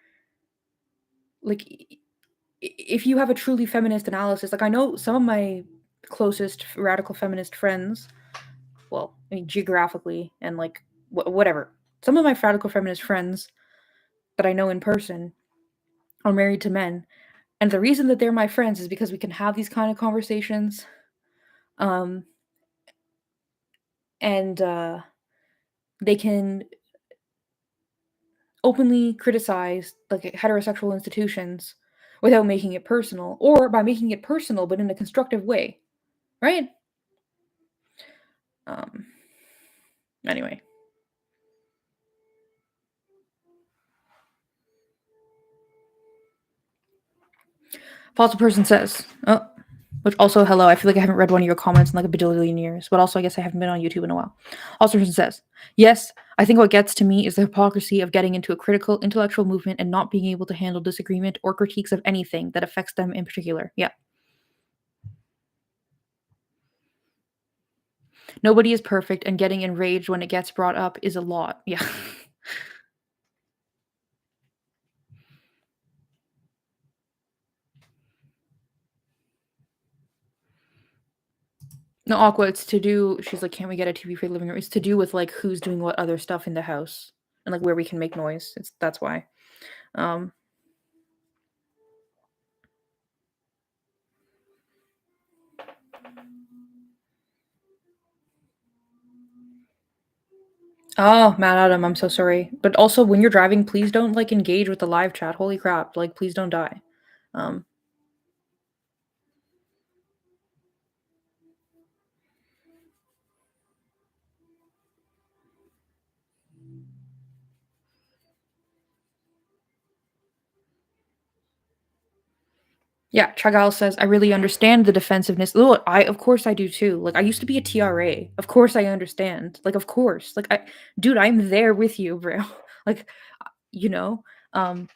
A: like if you have a truly feminist analysis, like I know some of my closest radical feminist friends, well, I mean geographically and like whatever. Some of my radical feminist friends that I know in person are married to men, and the reason that they're my friends is because we can have these kind of conversations, um, and they can openly criticize like heterosexual institutions without making it personal, or by making it personal but in a constructive way, right? Um, anyway. False person says, oh, which also, hello, I feel like I haven't read one of your comments in like a bajillion years, but also I guess I haven't been on YouTube in a while. Also, person says, yes, I think what gets to me is the hypocrisy of getting into a critical intellectual movement and not being able to handle disagreement or critiques of anything that affects them in particular. Yeah. Nobody is perfect, and getting enraged when it gets brought up is a lot. Yeah. No, Aqua, it's to do. She's like, "Can't we get a TV for the living room?" It's to do with like who's doing what other stuff in the house and like where we can make noise. That's why. Um. Oh, Matt Adam, I'm so sorry. But also, when you're driving, please don't like engage with the live chat. Holy crap! Like, please don't die. Um. Yeah, Chagall says, I really understand the defensiveness. Oh, of course I do too. Like I used to be a TRA. Of course I understand. Like of course. Like dude, I'm there with you, bro. Like you know, um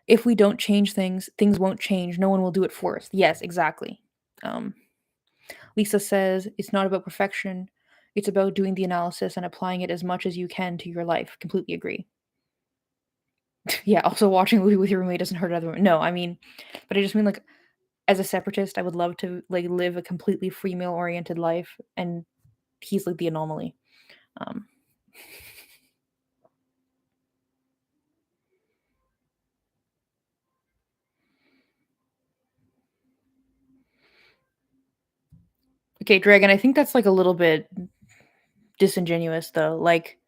A: if we don't change things, things won't change. No one will do it for us. Yes, exactly. Um Lisa says, it's not about perfection. It's about doing the analysis and applying it as much as you can to your life. Completely agree. Yeah, also watching a movie with your roommate doesn't hurt other women. No, I mean, but I just mean like as a separatist, I would love to like live a completely free male oriented life, and he's like the anomaly. Um, okay, Dragon, I think that's like a little bit disingenuous though. Like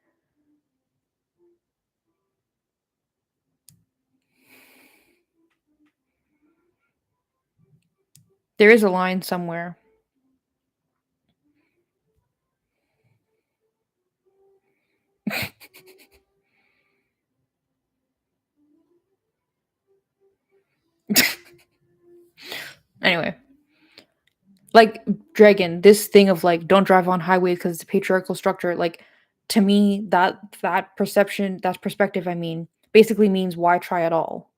A: there is a line somewhere. Anyway, like Dragon, this thing of like don't drive on highways because it's a patriarchal structure. Like to me, that perception, that perspective, I mean, basically means why try at all.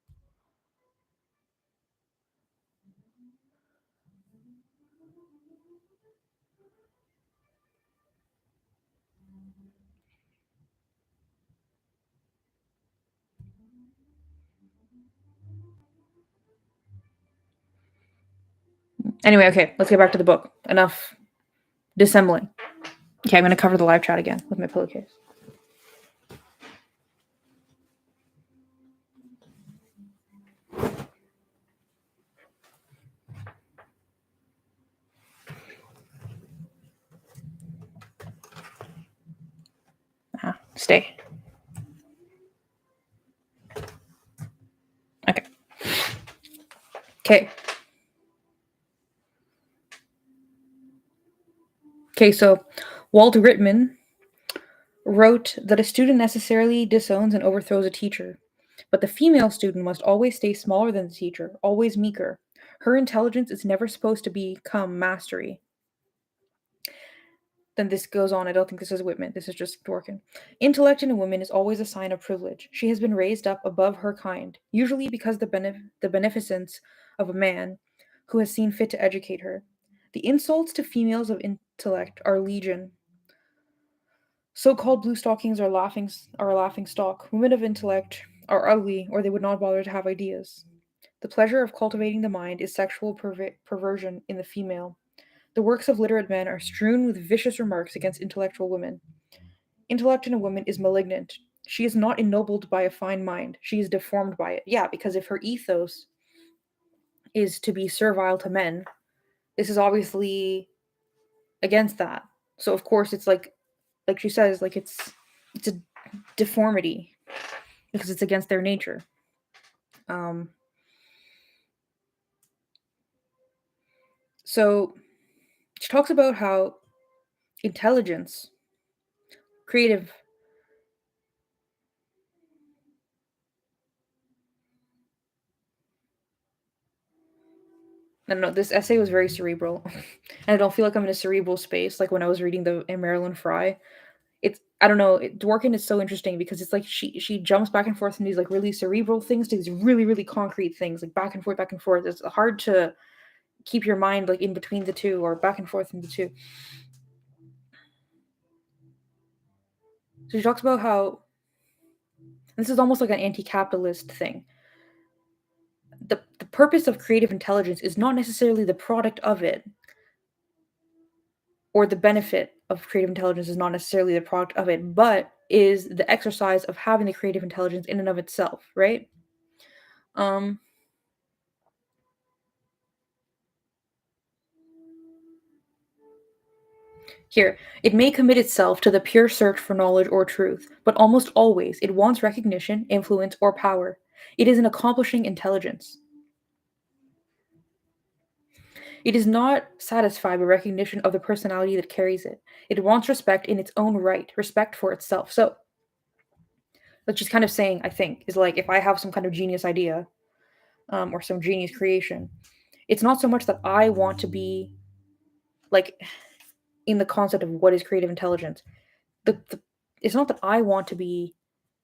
A: Anyway, okay, let's get back to the book. Enough dissembling. Okay, I'm gonna cover the live chat again with my pillowcase. Stay. Okay. Okay. Okay, so Walt Whitman wrote that a student necessarily disowns and overthrows a teacher, but the female student must always stay smaller than the teacher, always meeker. Her intelligence is never supposed to become mastery. Then this goes on. I don't think this is Whitman. This is just Dworkin. Intellect in a woman is always a sign of privilege. She has been raised up above her kind, usually because the beneficence of a man who has seen fit to educate her. The insults to females of intellect are legion. So-called blue stockings are a laughing stock. Women of intellect are ugly, or they would not bother to have ideas. The pleasure of cultivating the mind is sexual perversion in the female. The works of literate men are strewn with vicious remarks against intellectual women. Intellect in a woman is malignant. She is not ennobled by a fine mind. She is deformed by it. Yeah, because if her ethos is to be servile to men, this is obviously against that. So of course it's like she says, like it's a deformity because it's against their nature. Um, so she talks about how intelligence, creative. I don't know. This essay was very cerebral, and I don't feel like I'm in a cerebral space like when I was reading the Marilyn Fry. It's I don't know. Dworkin is so interesting because it's like she jumps back and forth from these like really cerebral things to these really really concrete things, like back and forth, back and forth. It's hard to keep your mind like in between the two or back and forth in the two. So she talks about how this is almost like an anti-capitalist thing. The purpose of creative intelligence is not necessarily the product of it, or the benefit of creative intelligence is not necessarily the product of it, but is the exercise of having the creative intelligence in and of itself, right? Um, Here, it may commit itself to the pure search for knowledge or truth, but almost always it wants recognition, influence, or power. It is an accomplishing intelligence. It is not satisfied by recognition of the personality that carries it. It wants respect in its own right, respect for itself. So, what she's kind of saying, I think, is like if I have some kind of genius idea or some genius creation, it's not so much that I want to be like in the concept of what is creative intelligence. The it's not that I want to be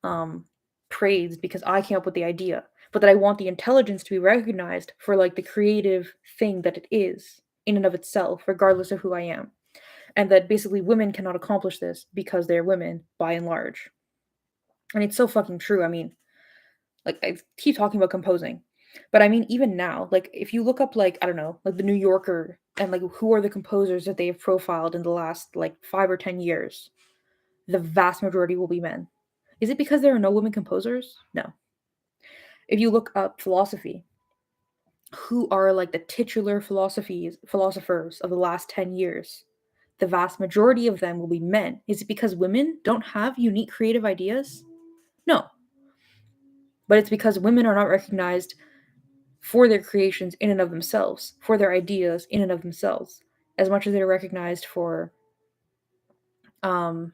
A: um, praised because I came up with the idea, but that I want the intelligence to be recognized for like the creative thing that it is in and of itself, regardless of who I am. And that basically women cannot accomplish this because they're women by and large. And it's so fucking true. I mean, like I keep talking about composing, but I mean even now, like if you look up like I don't know, like the New Yorker and like who are the composers that they have profiled in the last like 5 or 10 years, the vast majority will be men. Is it because there are no women composers? No. If you look up philosophy, who are like the titular philosophers of the last 10 years? The vast majority of them will be men. Is it because women don't have unique creative ideas? No. But it's because women are not recognized for their creations in and of themselves, for their ideas in and of themselves, as much as they're recognized for um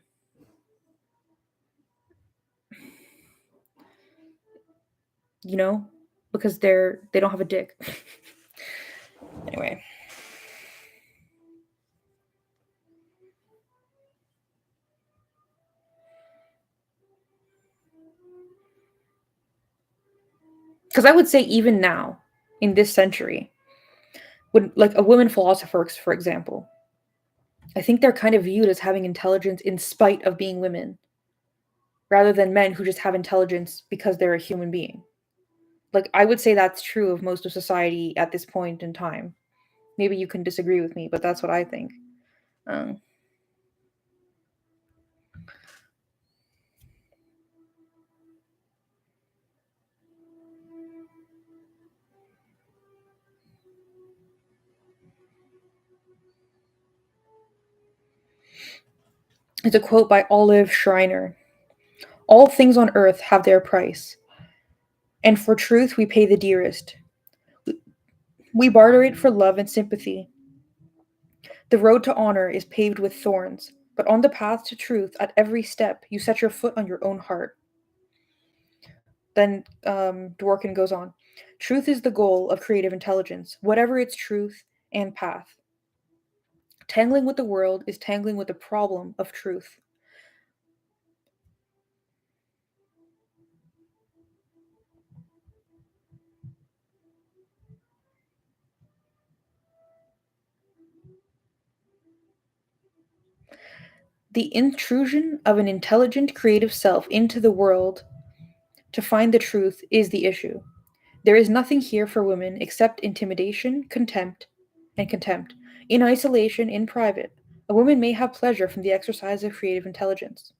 A: you know, because they don't have a dick. Anyway. Because I would say even now, in this century, when like a woman philosopher, for example, I think they're kind of viewed as having intelligence in spite of being women, rather than men who just have intelligence because they're a human being. Like I would say that's true of most of society at this point in time. Maybe you can disagree with me, but that's what I think. Um, it's a quote by Olive Schreiner. All things on earth have their price, and for truth we pay the dearest. We barter it for love and sympathy. The road to honor is paved with thorns, but on the path to truth, at every step, you set your foot on your own heart. Then Dworkin goes on. Truth is the goal of creative intelligence, whatever its truth and path. Tangling with the world is tangling with the problem of truth. The intrusion of an intelligent creative self into the world to find the truth is the issue. There is nothing here for women except intimidation, contempt, and contempt. In isolation, in private, a woman may have pleasure from the exercise of creative intelligence,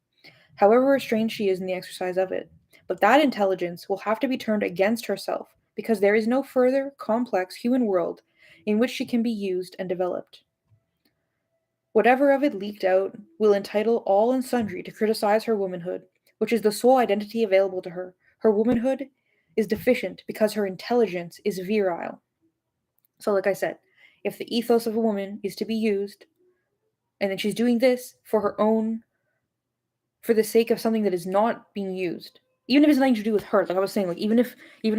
A: however restrained she is in the exercise of it. But that intelligence will have to be turned against herself, because there is no further complex human world in which she can be used and developed. Whatever of it leaked out will entitle all and sundry to criticize her womanhood, which is the sole identity available to her. Her womanhood is deficient because her intelligence is virile. So, like I said, if the ethos of a woman is to be used, and then she's doing this for her own, for the sake of something that is not being used, even if it's nothing to do with her, like I was saying, like even if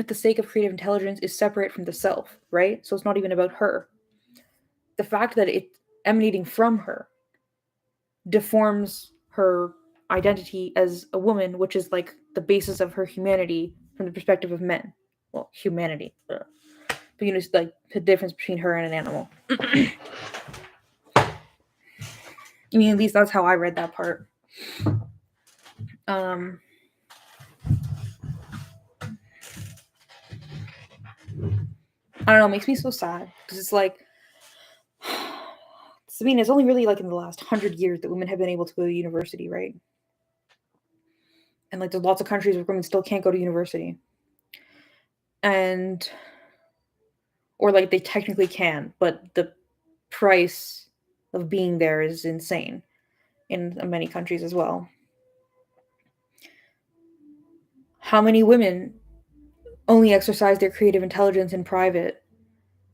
A: the sake of creative intelligence is separate from the self, right? So it's not even about her. The fact that it's emanating from her deforms her identity as a woman, which is like the basis of her humanity from the perspective of men. Well, humanity. But you know, it's like the difference between her and an animal. I mean, at least that's how I read that part. Um, I don't know, it makes me so sad because it's like Sabine, it's only really like in the last 100 years that women have been able to go to university, right? And like there's lots of countries where women still can't go to university. And or like they technically can, but the price of being there is insane in many countries as well. How many women only exercise their creative intelligence in private?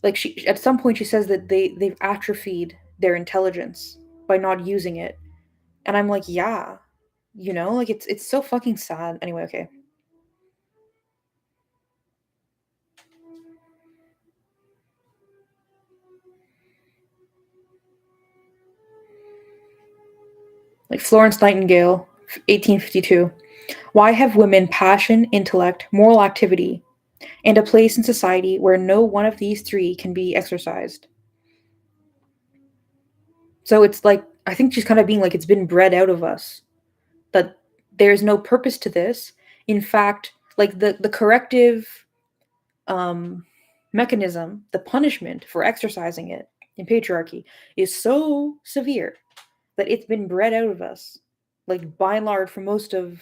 A: Like she at some point she says that they've atrophied their intelligence by not using it. And I'm like, yeah, like it's so fucking sad. Anyway, okay. Like Florence Nightingale, 1852. Why have women passion, intellect, moral activity, and a place in society where no one of these three can be exercised? So it's like, I think she's kind of being like, it's been bred out of us that there's no purpose to this. In fact, like the corrective um, mechanism, the punishment for exercising it in patriarchy is so severe that it's been bred out of us, like by and large, for most of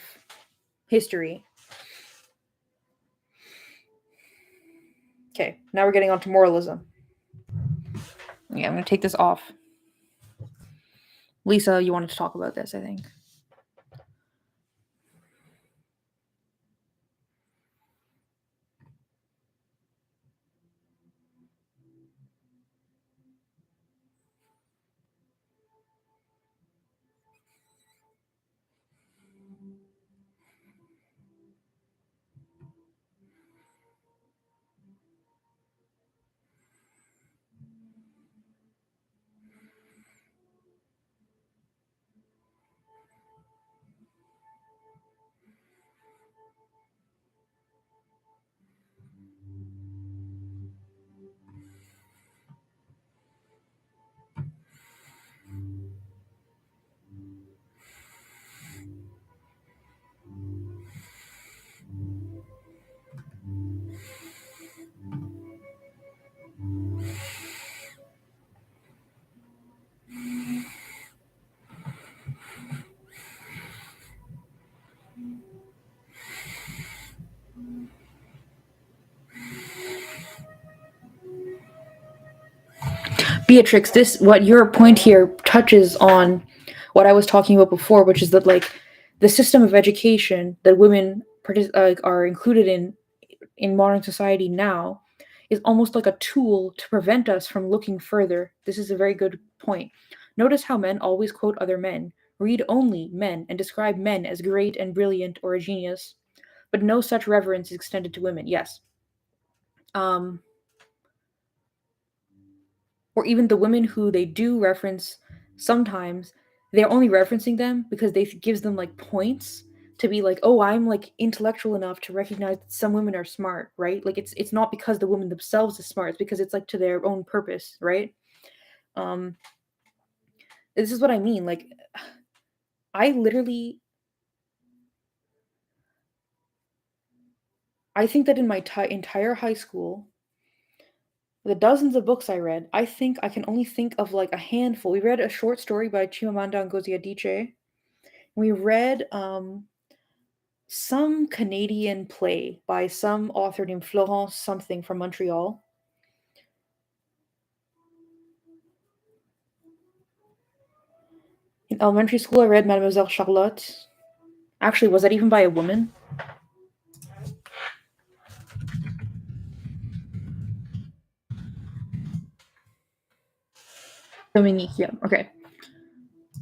A: history. Okay, now we're getting on to moralism. Yeah, I'm going to take this off. Lisa, you wanted to talk about this, I think. Beatrix, this what your point here touches on what I was talking about before, which is that like the system of education that women are included in modern society now is almost like a tool to prevent us from looking further. This is a very good point. Notice how men always quote other men, read only men, and describe men as great and brilliant or a genius, but no such reverence is extended to women. Yes. Um, or even the women who they do reference sometimes, they're only referencing them because they gives them like points to be like, oh, I'm like intellectual enough to recognize that some women are smart, right? Like it's not because the women themselves is smart, it's because it's like to their own purpose, right? um this is what I mean. Like I literally, I think that in my entire high school, the dozens of books I read, I think I can only think of like a handful. We read a short story by Chimamanda Ngozi Adichie. We read some Canadian play by some author named Florence something from Montreal. In elementary school, I read Mademoiselle Charlotte. Actually, was that even by a woman? Dominique, yeah, okay.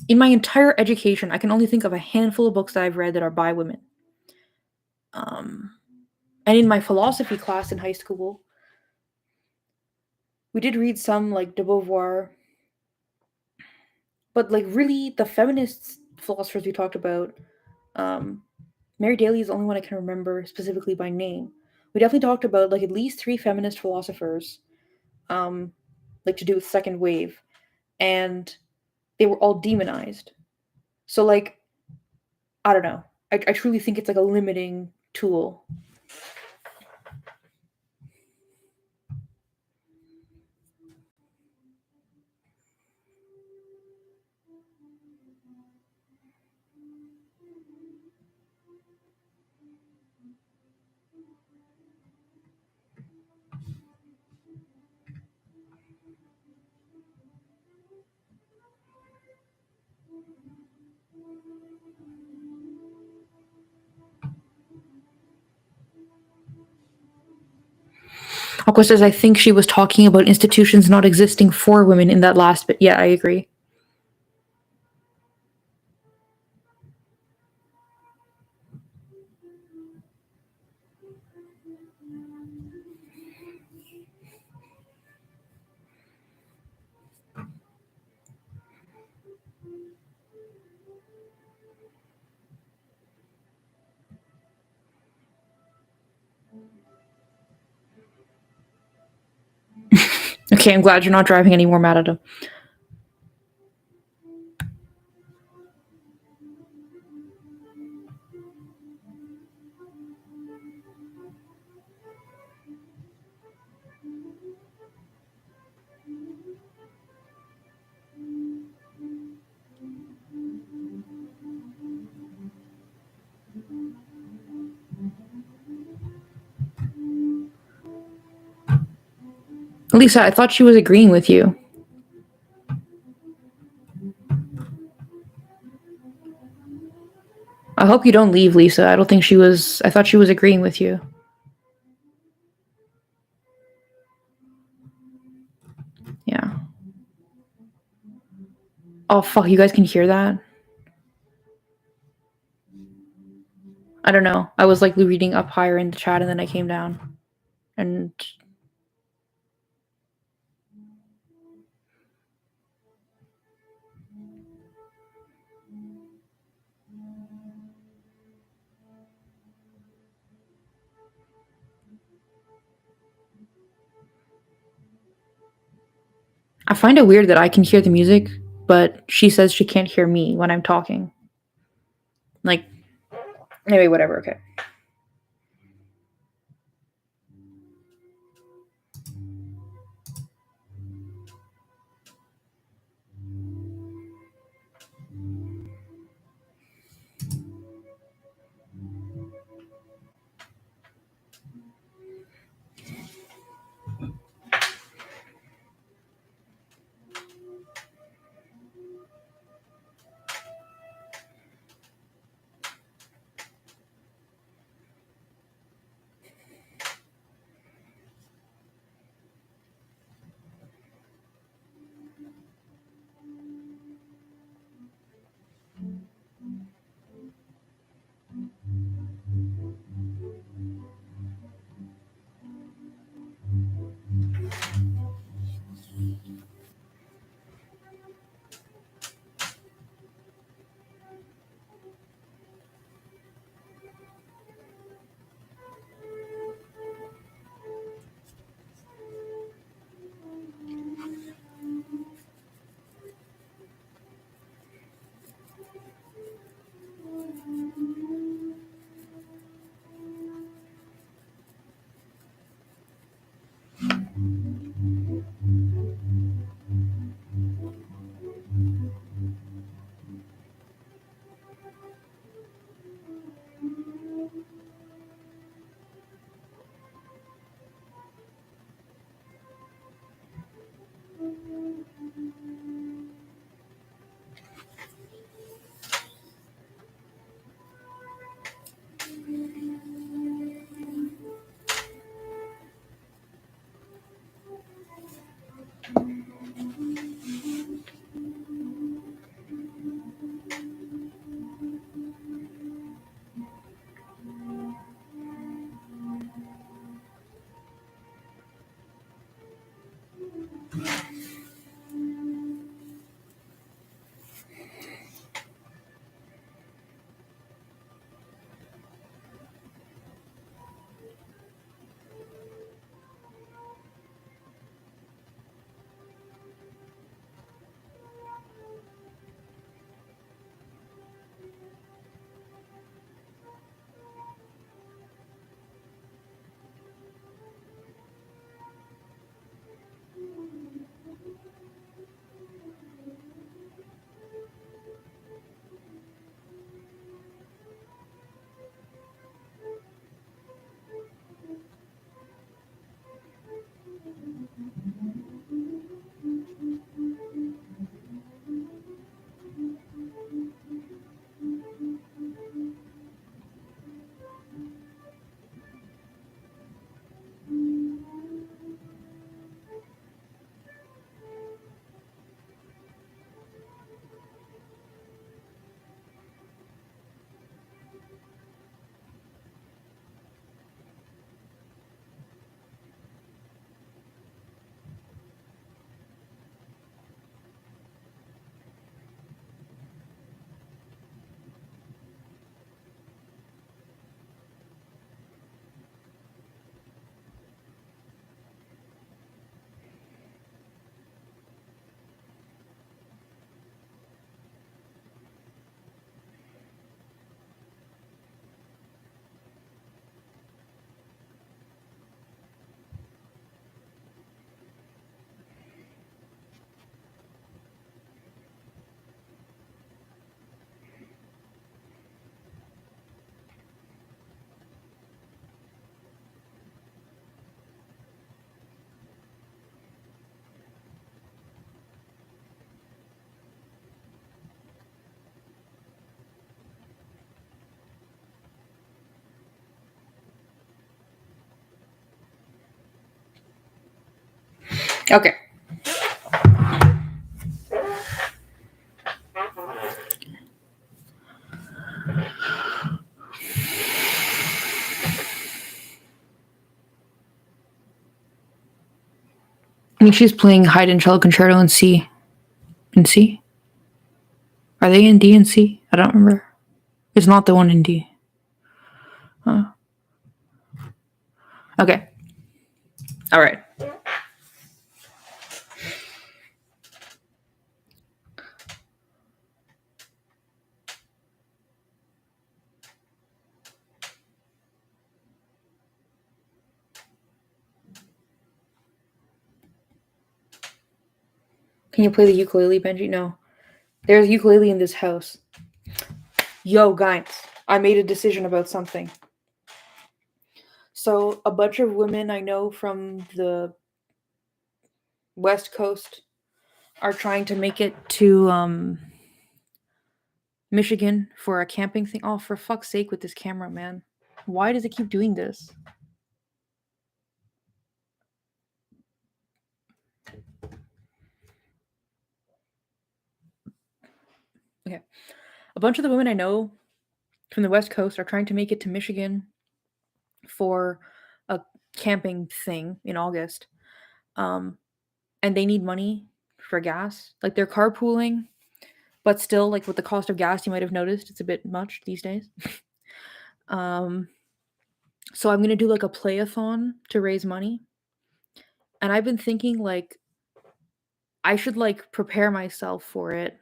A: In my entire education, I can only think of a handful of books that I've read that are by women. Um, and in my philosophy class in high school, we did read some like de Beauvoir, but like really the feminist philosophers we talked about, um, Mary Daly is the only one I can remember specifically by name. We definitely talked about like at least three feminist philosophers, um, like to do with second wave, and they were all demonized. So like, I don't know. I truly think it's like a limiting tool. Aqua says, I think she was talking about institutions not existing for women in that last bit. Yeah, I agree. Okay, I'm glad you're not driving anymore, mad at him. Lisa, I thought she was agreeing with you. I hope you don't leave, Lisa. I don't think she was. I thought she was agreeing with you. Yeah. Oh, fuck. You guys can hear that? I don't know. I was like reading up higher in the chat and then I came down. And I find it weird that I can hear the music, but she says she can't hear me when I'm talking. Like, anyway, whatever. Okay. Okay. I think she's playing Haydn Cello Concerto in C. In C? Are they in D and C? I don't remember. It's not the one in D. Huh. Okay. All right. Can you play the ukulele, Benji? No. There's a ukulele in this house. Yo, guys, I made a decision about something. So, a bunch of women I know from the West Coast are trying to make it to Michigan for a camping thing. Oh, for fuck's sake with this camera, man. Why does it keep doing this? Okay. A bunch of the women I know from the West Coast are trying to make it to Michigan for a camping thing in August. And they need money for gas. Like they're carpooling, but still, like with the cost of gas, you might have noticed it's a bit much these days. So I'm gonna do like a play-a-thon to raise money. And I've been thinking like I should like prepare myself for it.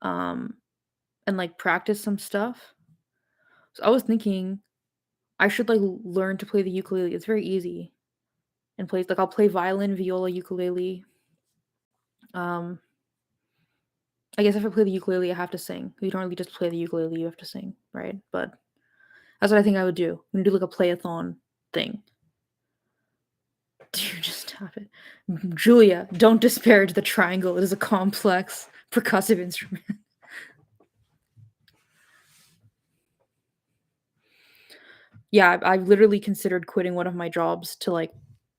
A: Um and like practice some stuff. So I was thinking I should like learn to play the ukulele. It's very easy. And plays like I'll play violin, viola, ukulele. Um I guess if I play the ukulele, I have to sing. You don't really just play the ukulele, you have to sing, right? But that's what I think I would do. I'm gonna do like a play-a-thon thing. Do you just have it? Julia, don't disparage the triangle. It is a complex percussive instrument. Yeah, I've literally considered quitting one of my jobs to like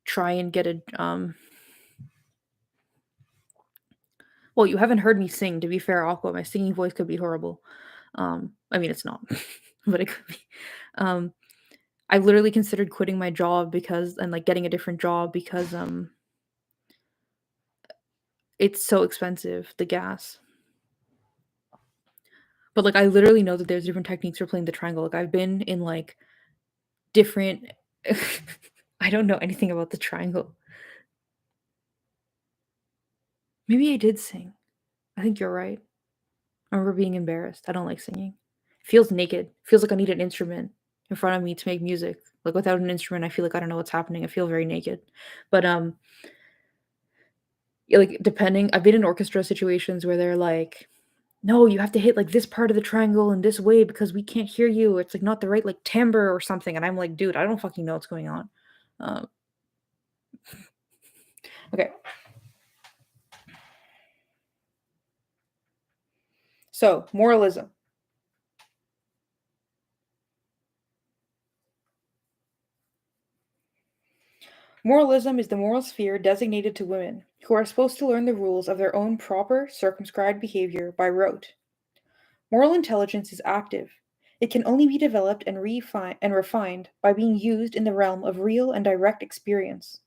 A: try and get a well, you haven't heard me sing, to be fair, Aqua. My singing voice could be horrible. I mean it's not, but it could be. Um I've literally considered quitting my job because and like getting a different job because it's so expensive, the gas. But like I literally know that there's different techniques for playing the triangle. Like I've been in like different I don't know anything about the triangle. Maybe I did sing. I think you're right. I remember being embarrassed. I don't like singing. Feels naked. Feels like I need an instrument in front of me to make music. Like without an instrument, I feel like I don't know what's happening. I feel very naked. But yeah, like depending, I've been in orchestra situations where they're like, "No, you have to hit like this part of the triangle in this way because we can't hear you. It's like not the right like timbre or something." And I'm like, "Dude, I don't fucking know what's going on." Um, okay. So, moralism. Moralism is the moral sphere designated to women, who are supposed to learn the rules of their own proper, circumscribed behavior by rote. Moral intelligence is active. It can only be developed and refined by being used in the realm of real and direct experience.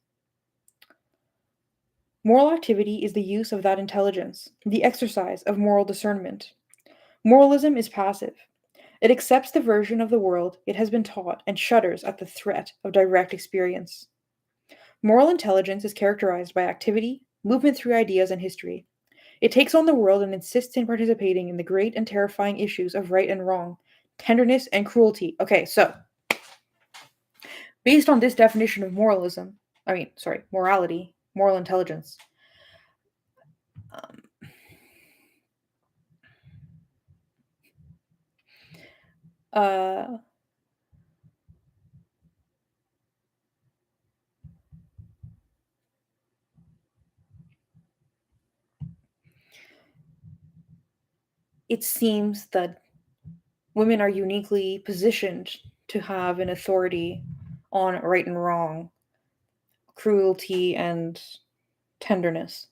A: Moral activity is the use of that intelligence, the exercise of moral discernment. Moralism is passive. It accepts the version of the world it has been taught and shudders at the threat of direct experience. Moral intelligence is characterized by activity, movement through ideas and history. It takes on the world and insists in participating in the great and terrifying issues of right and wrong, tenderness and cruelty. Okay, so based on this definition of morality, moral intelligence, um, uh, it seems that women are uniquely positioned to have an authority on right and wrong, cruelty and tenderness.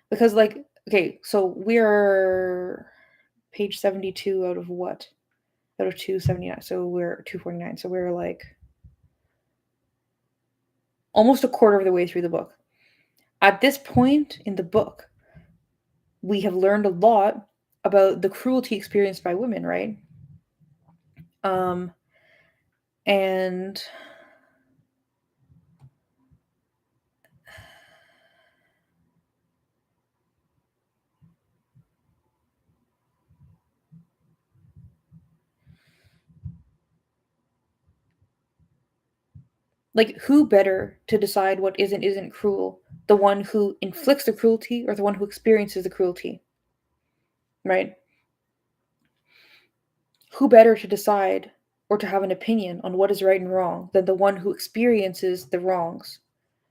A: Because, like, okay, so we're page 72 out of what? Out of 279. So we're 249. So we're like almost a quarter of the way through the book. At this point in the book, we have learned a lot about the cruelty experienced by women, right? And like, who better to decide what is and isn't cruel? The one who inflicts the cruelty or the one who experiences the cruelty, right? Who better to decide or to have an opinion on what is right and wrong than the one who experiences the wrongs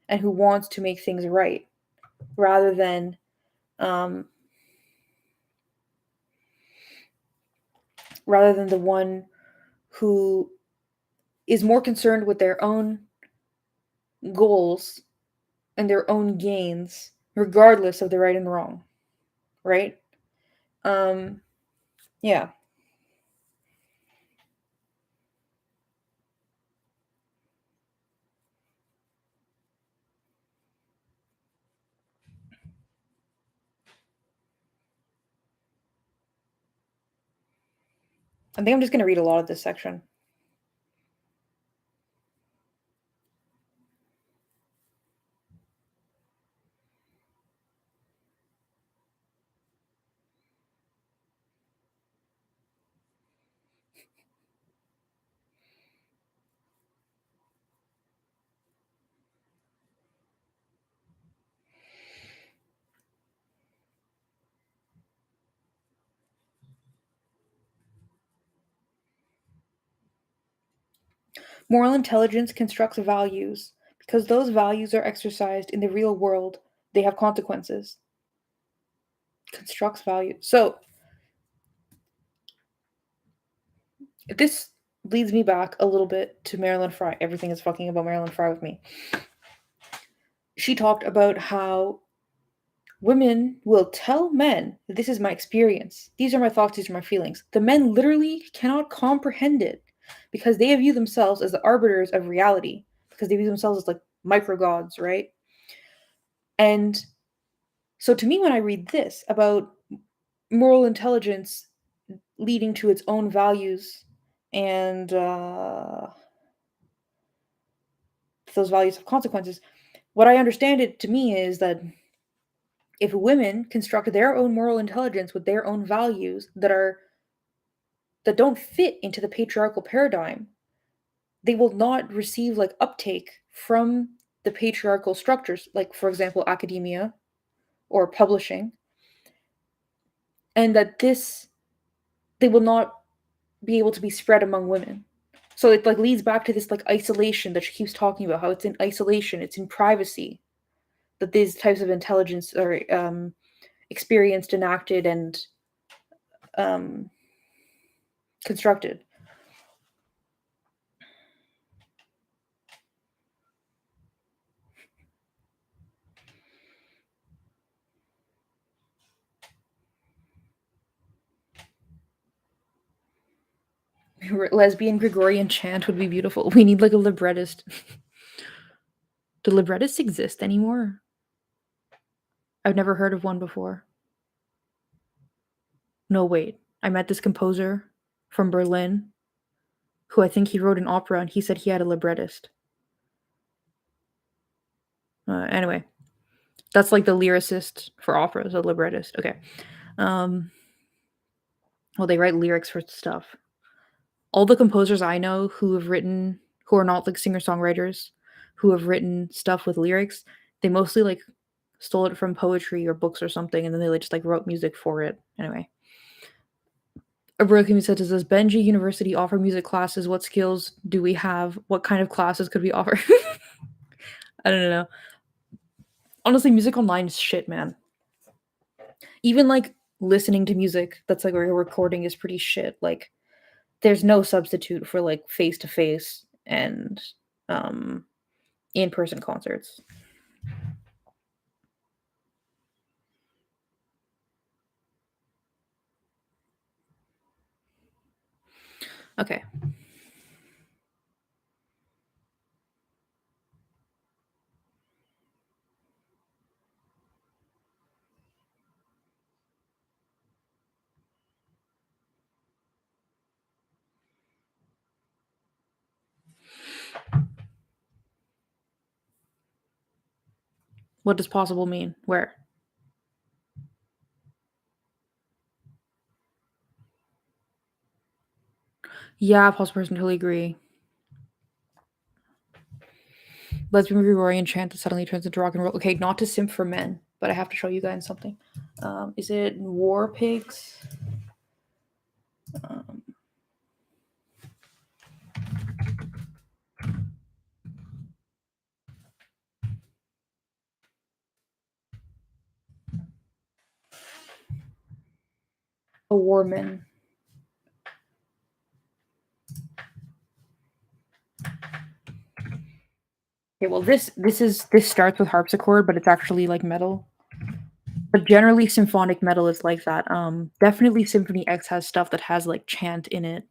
A: and who wants to make things right rather than um, the one who is more concerned with their own goals and their own gains regardless of the right and wrong, right? Yeah. I think I'm just going to read a lot of this section. Moral intelligence constructs values. Because those values are exercised in the real world, they have consequences. Constructs value. So, this leads me back a little bit to Marilyn Fry. Everything is fucking about Marilyn Fry with me. She talked about how women will tell men, this is my experience. These are my thoughts, these are my feelings. The men literally cannot comprehend it because they view themselves as the arbiters of reality, because they view themselves as like micro gods, right? And so to me, when I read this about moral intelligence leading to its own values and those values have consequences, what I understand it to me is that if women construct their own moral intelligence with their own values that don't fit into the patriarchal paradigm, they will not receive like uptake from the patriarchal structures, like for example academia or publishing, and that this they will not be able to be spread among women. So it like leads back to this like isolation that she keeps talking about, how it's in isolation, it's in privacy, that these types of intelligence are experienced, enacted, and um, constructed. Lesbian Gregorian chant would be beautiful. We need like a librettist. Do librettists exist anymore? I've never heard of one before. No, wait. I met this composer from Berlin who I think he wrote an opera and he said he had a librettist. Anyway, that's like the lyricist for operas, a librettist. Okay. Well, they write lyrics for stuff. All the composers I know who are not like singer-songwriters, who have written stuff with lyrics, they mostly like stole it from poetry or books or something, and then they like, just like wrote music for it. Anyway. Dworkin said, does Benji University offer music classes? What skills do we have? What kind of classes could we offer? I don't know. Honestly, music online is shit, man. Even like listening to music that's like a recording is pretty shit. Like there's no substitute for like face to face and in person concerts. Okay. What does possible mean? Where? Yeah, possible person, totally agree. Lesbian Gregorian chant that suddenly turns into rock and roll. Okay, not to simp for men, but I have to show you guys something. Is it War Pigs? Um, a Warman. Okay, well this starts with harpsichord, but it's actually like metal. But generally symphonic metal is like that. Definitely Symphony X has stuff that has like chant in it.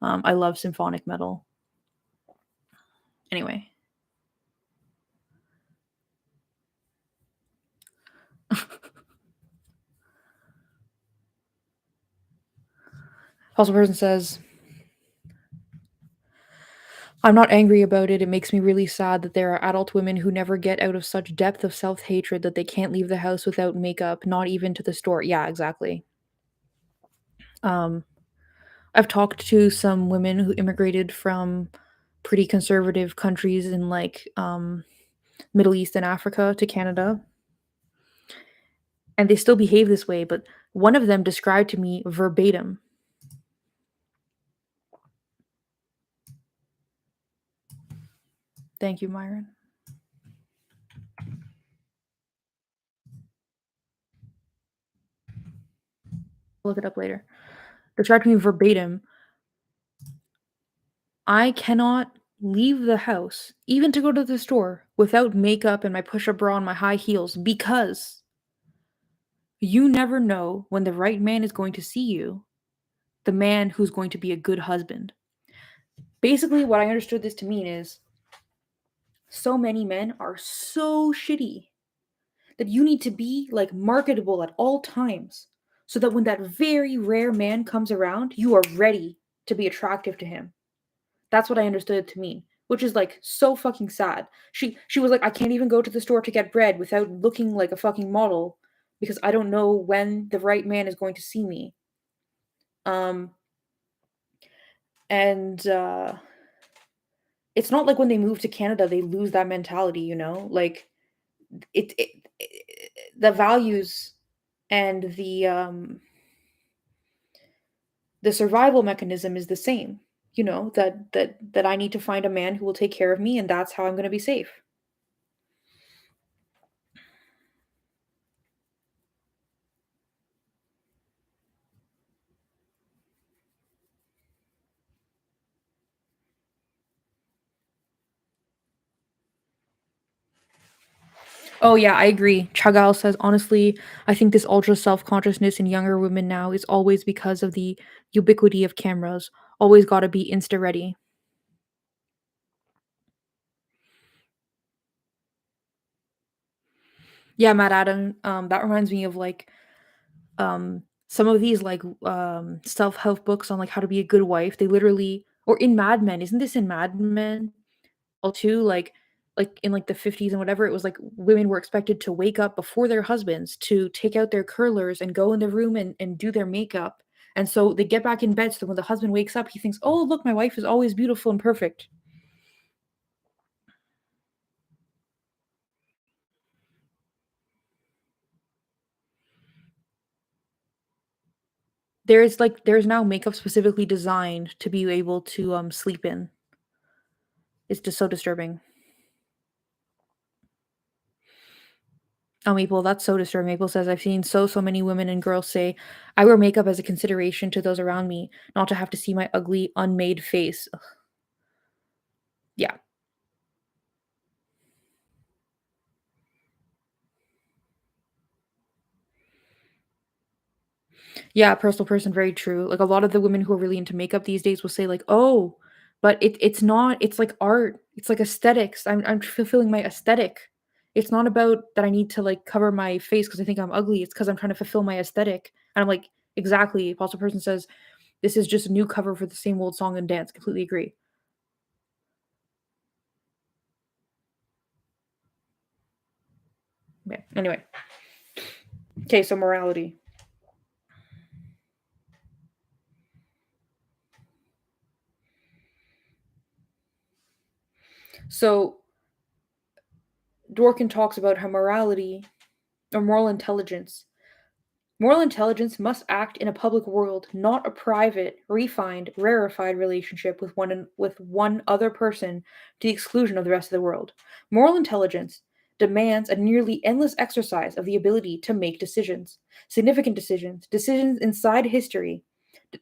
A: I love symphonic metal. Anyway. Also person says, I'm not angry about it. It makes me really sad that there are adult women who never get out of such depth of self-hatred that they can't leave the house without makeup, not even to the store. Yeah, exactly. Um, I've talked to some women who immigrated from pretty conservative countries in like Middle East and Africa to Canada, and they still behave this way, but one of them described to me verbatim. Thank you, Myron. Look it up later. Described to me verbatim, I cannot leave the house, even to go to the store, without makeup and my push-up bra and my high heels because you never know when the right man is going to see you, the man who's going to be a good husband. Basically, what I understood this to mean is so many men are so shitty that you need to be like marketable at all times so that when that very rare man comes around, you are ready to be attractive to him. That's what I understood it to mean, which is like so fucking sad. She was like, I can't even go to the store to get bread without looking like a fucking model because I don't know when the right man is going to see me. Um and it's not like when they move to Canada they lose that mentality, you know? Like it the values and the survival mechanism is the same. You know, that I need to find a man who will take care of me and that's how I'm going to be safe. Oh yeah, I agree. Chagall says, honestly, I think this ultra self-consciousness in younger women now is always because of the ubiquity of cameras. Always gotta be insta ready. Yeah, Matt Adam, that reminds me of like some of these like self-help books on like how to be a good wife. They literally or in Mad Men, isn't this in Mad Men? Well, too, like in like the 50s and whatever, it was like women were expected to wake up before their husbands to take out their curlers and go in the room and do their makeup. And so they get back in bed so that when the husband wakes up, he thinks, "Oh, look, my wife is always beautiful and perfect." There's now makeup specifically designed to be able to sleep in. It's just so disturbing. Oh, Maple, that's so disturbing. Maple says, I've seen so many women and girls say, I wear makeup as a consideration to those around me, not to have to see my ugly, unmade face. Ugh. Yeah. Yeah, personal person, very true. Like a lot of the women who are really into makeup these days will say like, "Oh, but it's not. It's like art. It's like aesthetics. I'm fulfilling my aesthetic. It's not about that I need to like cover my face because I think I'm ugly. It's because I'm trying to fulfill my aesthetic." And I'm like, exactly. Apostle person says this is just a new cover for the same old song and dance. Completely agree. Yeah. Anyway, okay. So morality. So Dworkin talks about how morality or moral intelligence must act in a public world, not a private, refined, rarefied relationship with one other person to the exclusion of the rest of the world. Moral intelligence demands a nearly endless exercise of the ability to make decisions, significant decisions, decisions inside history,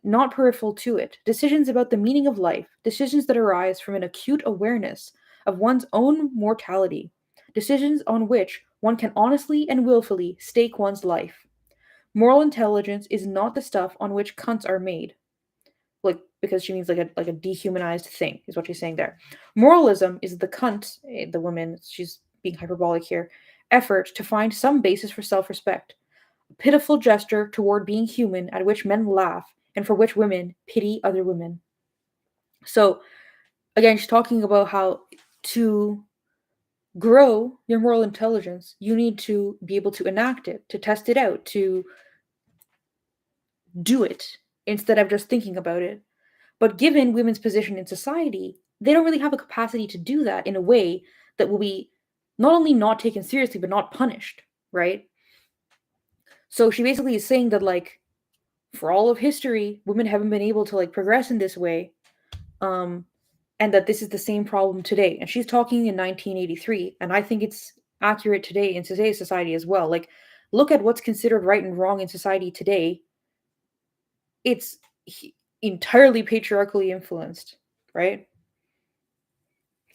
A: not peripheral to it, decisions about the meaning of life, decisions that arise from an acute awareness of one's own mortality, decisions on which one can honestly and willfully stake one's life. Moral intelligence is not the stuff on which cunts are made. Like because she means like a dehumanized thing is what she's saying there. Moralism is the cunt, the woman, she's being hyperbolic here, effort to find some basis for self-respect. A pitiful gesture toward being human at which men laugh and for which women pity other women. So again, she's talking about how to grow your moral intelligence, you need to be able to enact it, to test it out, to do it instead of just thinking about it. But given women's position in society, they don't really have a capacity to do that in a way that will be not only not taken seriously, but not punished, right? So she basically is saying that, like, for all of history, women haven't been able to, like, progress in this way, um, and that this is the same problem today. And she's talking in 1983, and I think it's accurate today in today's society as well. Like, look at what's considered right and wrong in society today. It's entirely patriarchally influenced, right?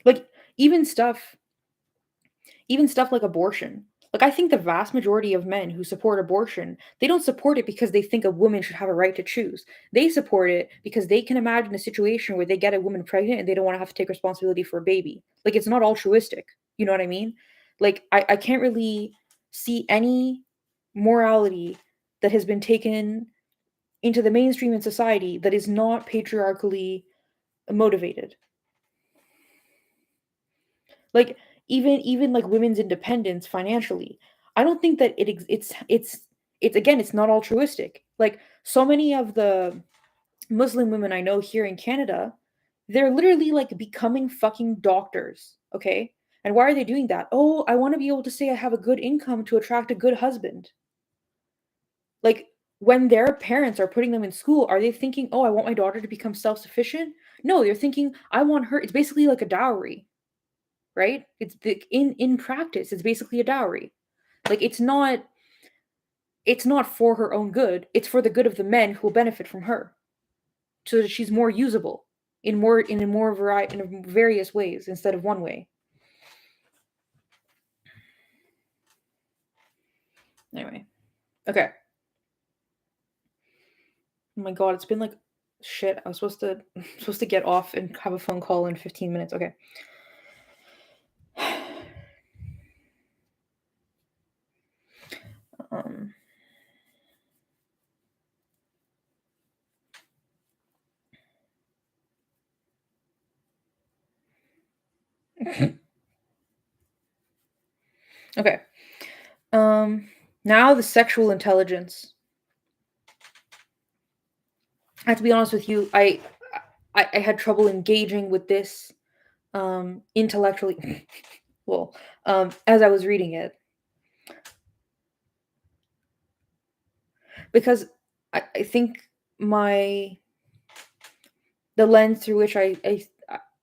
A: Like even stuff even stuff like abortion. Like I think the vast majority of men who support abortion, they don't support it because they think a woman should have a right to choose. They support it because they can imagine a situation where they get a woman pregnant and they don't want to have to take responsibility for a baby. Like it's not altruistic. You know what I mean? Like I can't really see any morality that has been taken into the mainstream in society that is not patriarchally motivated. Like even like women's independence financially, I don't think that it's again, it's not altruistic. Like so many of the Muslim women I know here in Canada, they're literally like becoming fucking doctors, okay? And why are they doing that? Oh, I want to be able to say I have a good income to attract a good husband. Like when their parents are putting them in school, are they thinking, "Oh, I want my daughter to become self-sufficient?" No, they're thinking, "I want her." It's basically like a dowry, right? In practice, it's basically a dowry. Like it's not for her own good. It's for the good of the men who will benefit from her, so that she's more usable in various ways instead of one way. Anyway, okay. Oh my god, it's been like shit. I was supposed to get off and have a phone call in 15 minutes. Okay. Um. Okay. Now the sexual intelligence. I have to be honest with you. I had trouble engaging with this intellectually. Well, as I was reading it, because I think my the lens through which I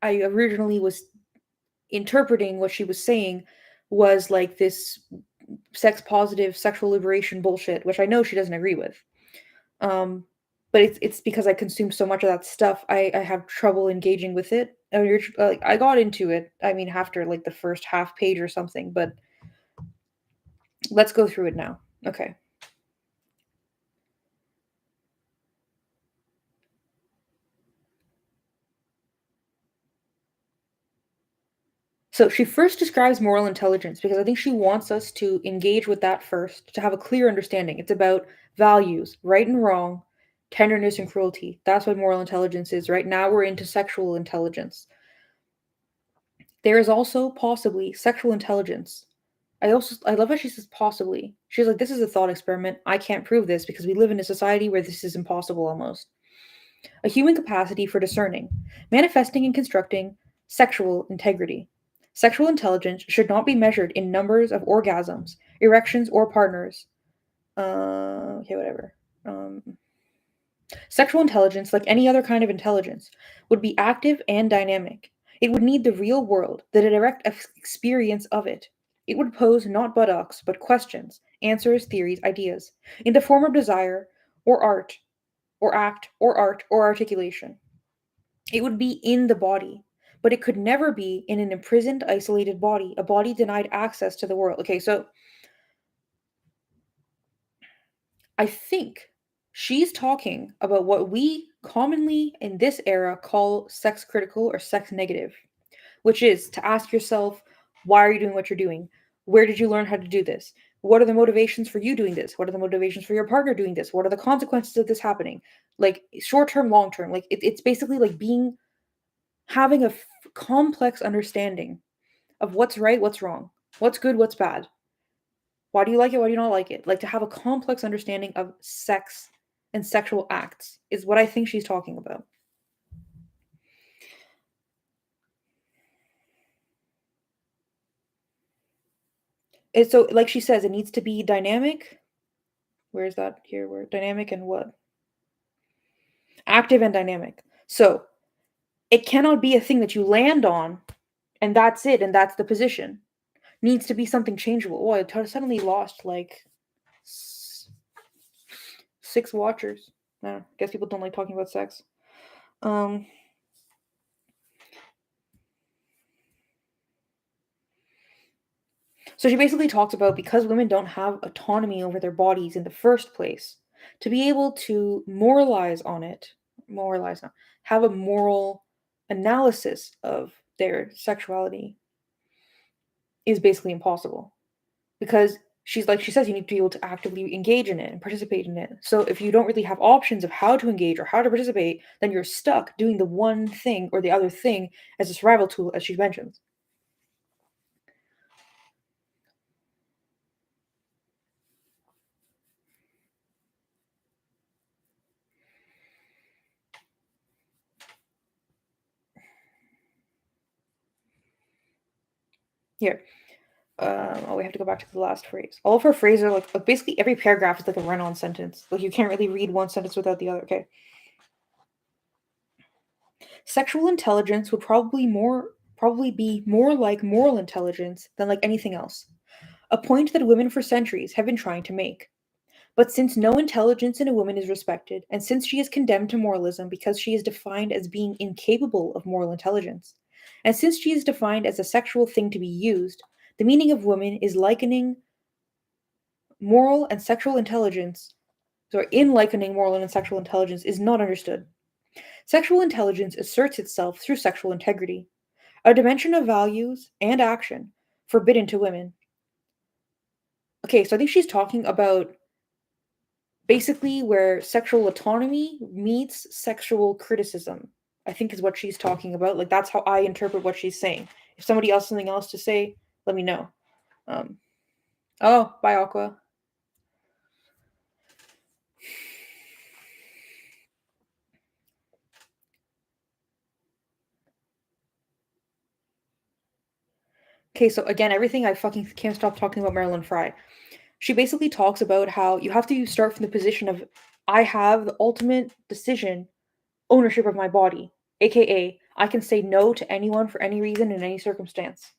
A: originally was interpreting what she was saying was like this sex positive sexual liberation bullshit, which I know she doesn't agree with. Um, but it's because I consumed so much of that stuff, I have trouble engaging with it. I mean, like I got into it. I mean, after like the first half page or something. But let's go through it now. Okay. So she first describes moral intelligence because I think she wants us to engage with that first, to have a clear understanding. It's about values, right and wrong, tenderness and cruelty. That's what moral intelligence is. Right now we're into sexual intelligence. There is also possibly sexual intelligence. I love how she says possibly. She's like, this is a thought experiment. I can't prove this because we live in a society where this is impossible almost. A human capacity for discerning, manifesting and constructing sexual integrity. Sexual intelligence should not be measured in numbers of orgasms, erections, or partners. Okay, whatever. Sexual intelligence, like any other kind of intelligence, would be active and dynamic. It would need the real world, the direct experience of it. It would pose not buttocks, but questions, answers, theories, ideas, in the form of desire, or art, or act, or art, or articulation. It would be in the body, but it could never be in an imprisoned, isolated body, a body denied access to the world. Okay, so I think she's talking about what we commonly in this era call sex critical or sex negative, which is to ask yourself, why are you doing what you're doing? Where did you learn how to do this? What are the motivations for you doing this? What are the motivations for your partner doing this? What are the consequences of this happening? Like short term, long term. Like it's basically like having a complex understanding of what's right, what's wrong, what's good, what's bad. Why do you like it? Why do you not like it? Like to have a complex understanding of sex and sexual acts is what I think she's talking about. And so, like she says, it needs to be dynamic. Where is that here? Where dynamic and what? Active and dynamic. So it cannot be a thing that you land on and that's it and that's the position. Needs to be something changeable. Oh, I suddenly lost like 6 watchers. I guess people don't like talking about sex. Um, so she basically talks about because women don't have autonomy over their bodies in the first place, to be able to have a moral analysis of their sexuality is basically impossible. Because she says, you need to be able to actively engage in it and participate in it. So if you don't really have options of how to engage or how to participate, then you're stuck doing the one thing or the other thing as a survival tool, as she mentions. Here. We have to go back to the last phrase. All of her phrases are like basically every paragraph is like a run-on sentence. Like you can't really read one sentence without the other. Okay. Sexual intelligence would probably be more like moral intelligence than like anything else. A point that women for centuries have been trying to make. But since no intelligence in a woman is respected, and since she is condemned to moralism because she is defined as being incapable of moral intelligence, and since she is defined as a sexual thing to be used, the meaning of woman is likening moral and sexual intelligence, in likening moral and sexual intelligence is not understood. Sexual intelligence asserts itself through sexual integrity, a dimension of values and action forbidden to women. Okay, so I think she's talking about basically where sexual autonomy meets sexual criticism. I think is what she's talking about. Like that's how I interpret what she's saying. If somebody else has something else to say, let me know. Um, oh, bye, Aqua. Okay, so again, everything I fucking can't stop talking about Marilyn Fry. She basically talks about how you have to start from the position of I have the ultimate decision, ownership of my body, aka I can say no to anyone for any reason in any circumstance.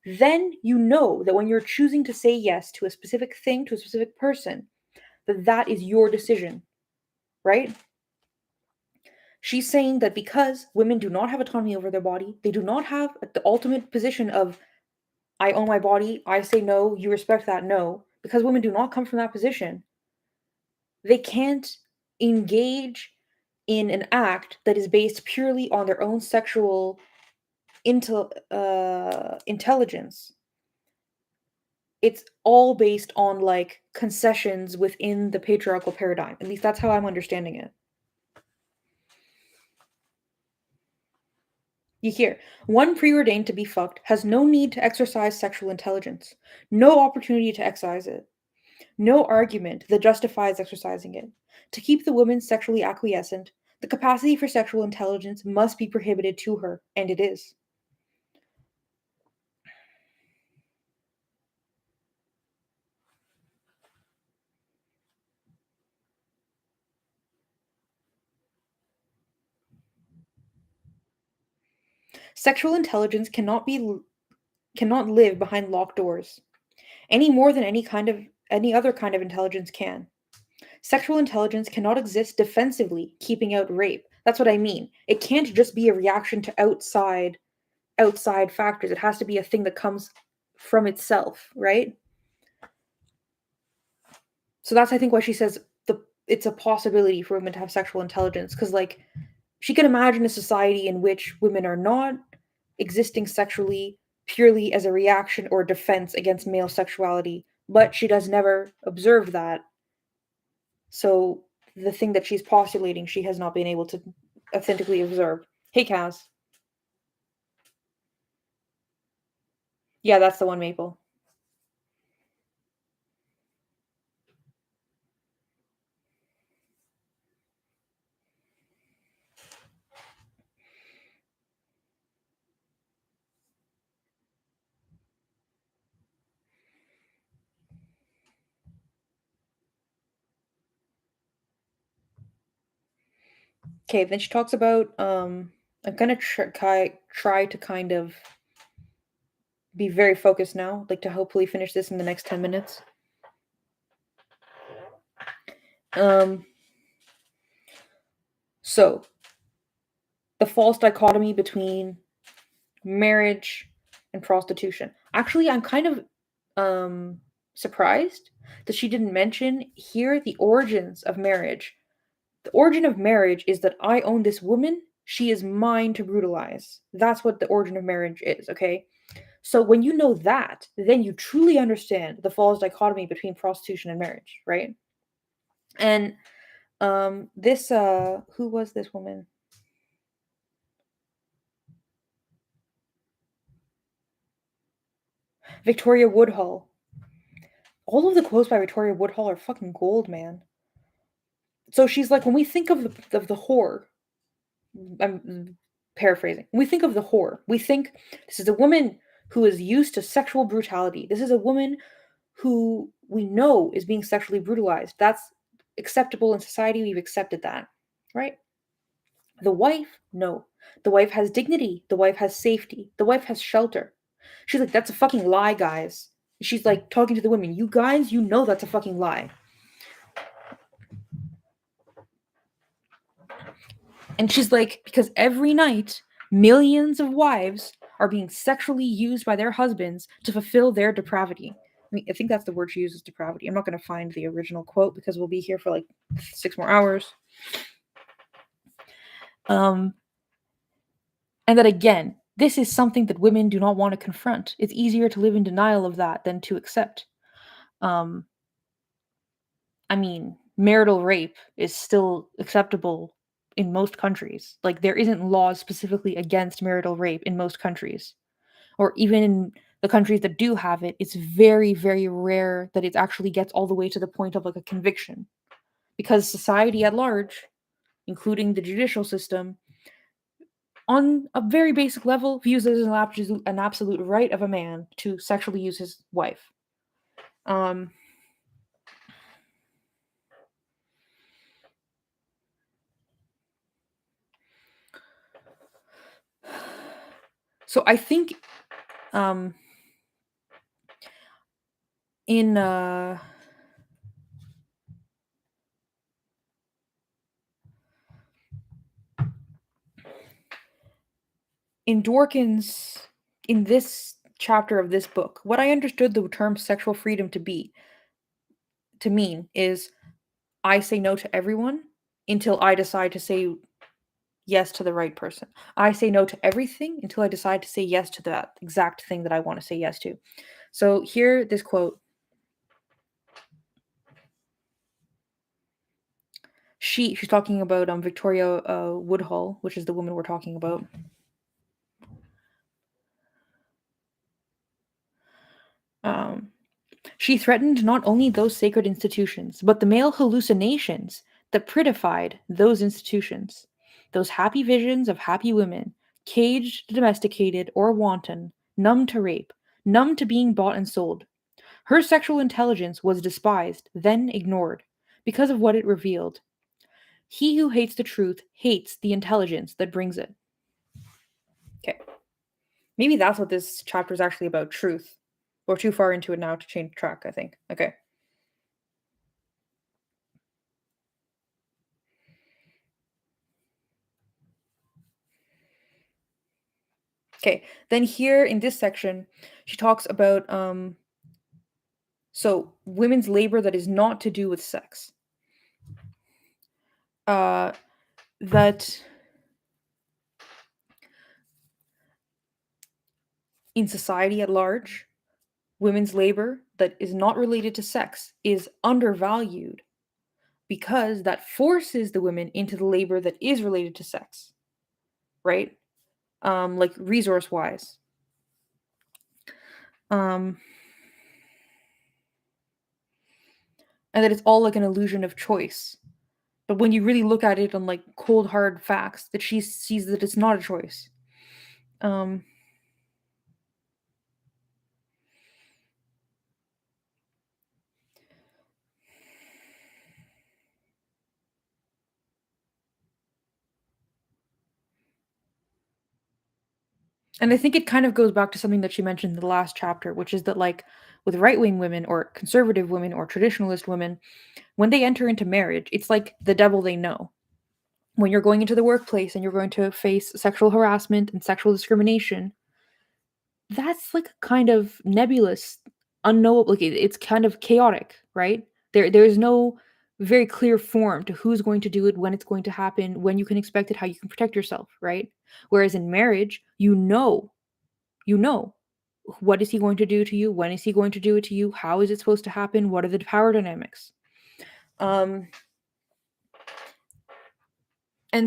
A: Then you know that when you're choosing to say yes to a specific thing, to a specific person, that is your decision, right? She's saying that because women do not have autonomy over their body, they do not have the ultimate position of I own my body, I say no, you respect that no. Because women do not come from that position, they can't engage in an act that is based purely on their own sexual intelligence, it's all based on like concessions within the patriarchal paradigm. At least that's how I'm understanding it. You hear, one preordained to be fucked has no need to exercise sexual intelligence, no opportunity to exercise it, no argument that justifies exercising it. To keep the woman sexually acquiescent, the capacity for sexual intelligence must be prohibited to her, and it is. Sexual intelligence cannot live behind locked doors, any more than any other kind of intelligence can. Sexual intelligence cannot exist defensively, keeping out rape. That's what I mean. It can't just be a reaction to outside factors. It has to be a thing that comes from itself, right? So that's I think why she says it's a possibility for women to have sexual intelligence, because like she can imagine a society in which women are not existing sexually purely as a reaction or defense against male sexuality, but she does never observe that. So the thing that she's postulating, she has not been able to authentically observe. Hey, Kaz. Yeah, that's the one, Maple. Okay, then she talks about I'm gonna try to kind of be very focused now, like to hopefully finish this in the next 10 minutes. So the false dichotomy between marriage and prostitution. Actually, I'm kind of surprised that she didn't mention here the origins of marriage. The origin of marriage is that I own this woman, she is mine to brutalize. That's what the origin of marriage is, okay? So when you know that, then you truly understand the false dichotomy between prostitution and marriage, right? And this who was this woman? Victoria Woodhull. All of the quotes by Victoria Woodhull are fucking gold, man. So she's like, when we think of the whore, I'm paraphrasing. When we think of the whore, we think this is a woman who is used to sexual brutality. This is a woman who we know is being sexually brutalized. That's acceptable in society. We've accepted that, right? The wife, no. The wife has dignity. The wife has safety. The wife has shelter. She's like, that's a fucking lie, guys. She's like talking to the women. You guys, you know that's a fucking lie. And she's like, because every night, millions of wives are being sexually used by their husbands to fulfill their depravity. I mean, I think that's the word she uses, depravity. I'm not going to find the original quote because we'll be here for like 6 more hours. And that again, this is something that women do not want to confront. It's easier to live in denial of that than to accept. I mean, marital rape is still acceptable in most countries. Like, there isn't laws specifically against marital rape in most countries. Or even in the countries that do have it, it's very, very rare that it actually gets all the way to the point of like a conviction. Because society at large, including the judicial system, on a very basic level, views it as an absolute right of a man to sexually use his wife. So I think in Dworkin's, in this chapter of this book, what I understood the term sexual freedom to mean is I say no to everyone until I decide to say yes to the right person. I say no to everything until I decide to say yes to that exact thing that I want to say yes to. So here, this quote. She's talking about Victoria Woodhull, which is the woman we're talking about. She threatened not only those sacred institutions, but the male hallucinations that prettified those institutions. Those happy visions of happy women, caged, domesticated, or wanton, numb to rape, numb to being bought and sold. Her sexual intelligence was despised, then ignored, because of what it revealed. He who hates the truth hates the intelligence that brings it. Okay. Maybe that's what this chapter is actually about, truth. We're too far into it now to change track, I think. Okay. Okay. Then here in this section, she talks about so women's labor that is not to do with sex. That in society at large, women's labor that is not related to sex is undervalued because that forces the women into the labor that is related to sex, right? Like resource wise. And that it's all like an illusion of choice. But when you really look at it on like cold hard facts, that she sees that it's not a choice. And I think it kind of goes back to something that she mentioned in the last chapter, which is that like with right-wing women or conservative women or traditionalist women, when they enter into marriage, it's like the devil they know. When you're going into the workplace and you're going to face sexual harassment and sexual discrimination, that's like kind of nebulous, unknowable. Like it's kind of chaotic, right? There's no very clear form to who's going to do it, when it's going to happen, when you can expect it, how you can protect yourself, right? Whereas in marriage, you know what is he going to do to you, when is he going to do it to you, how is it supposed to happen, what are the power dynamics. And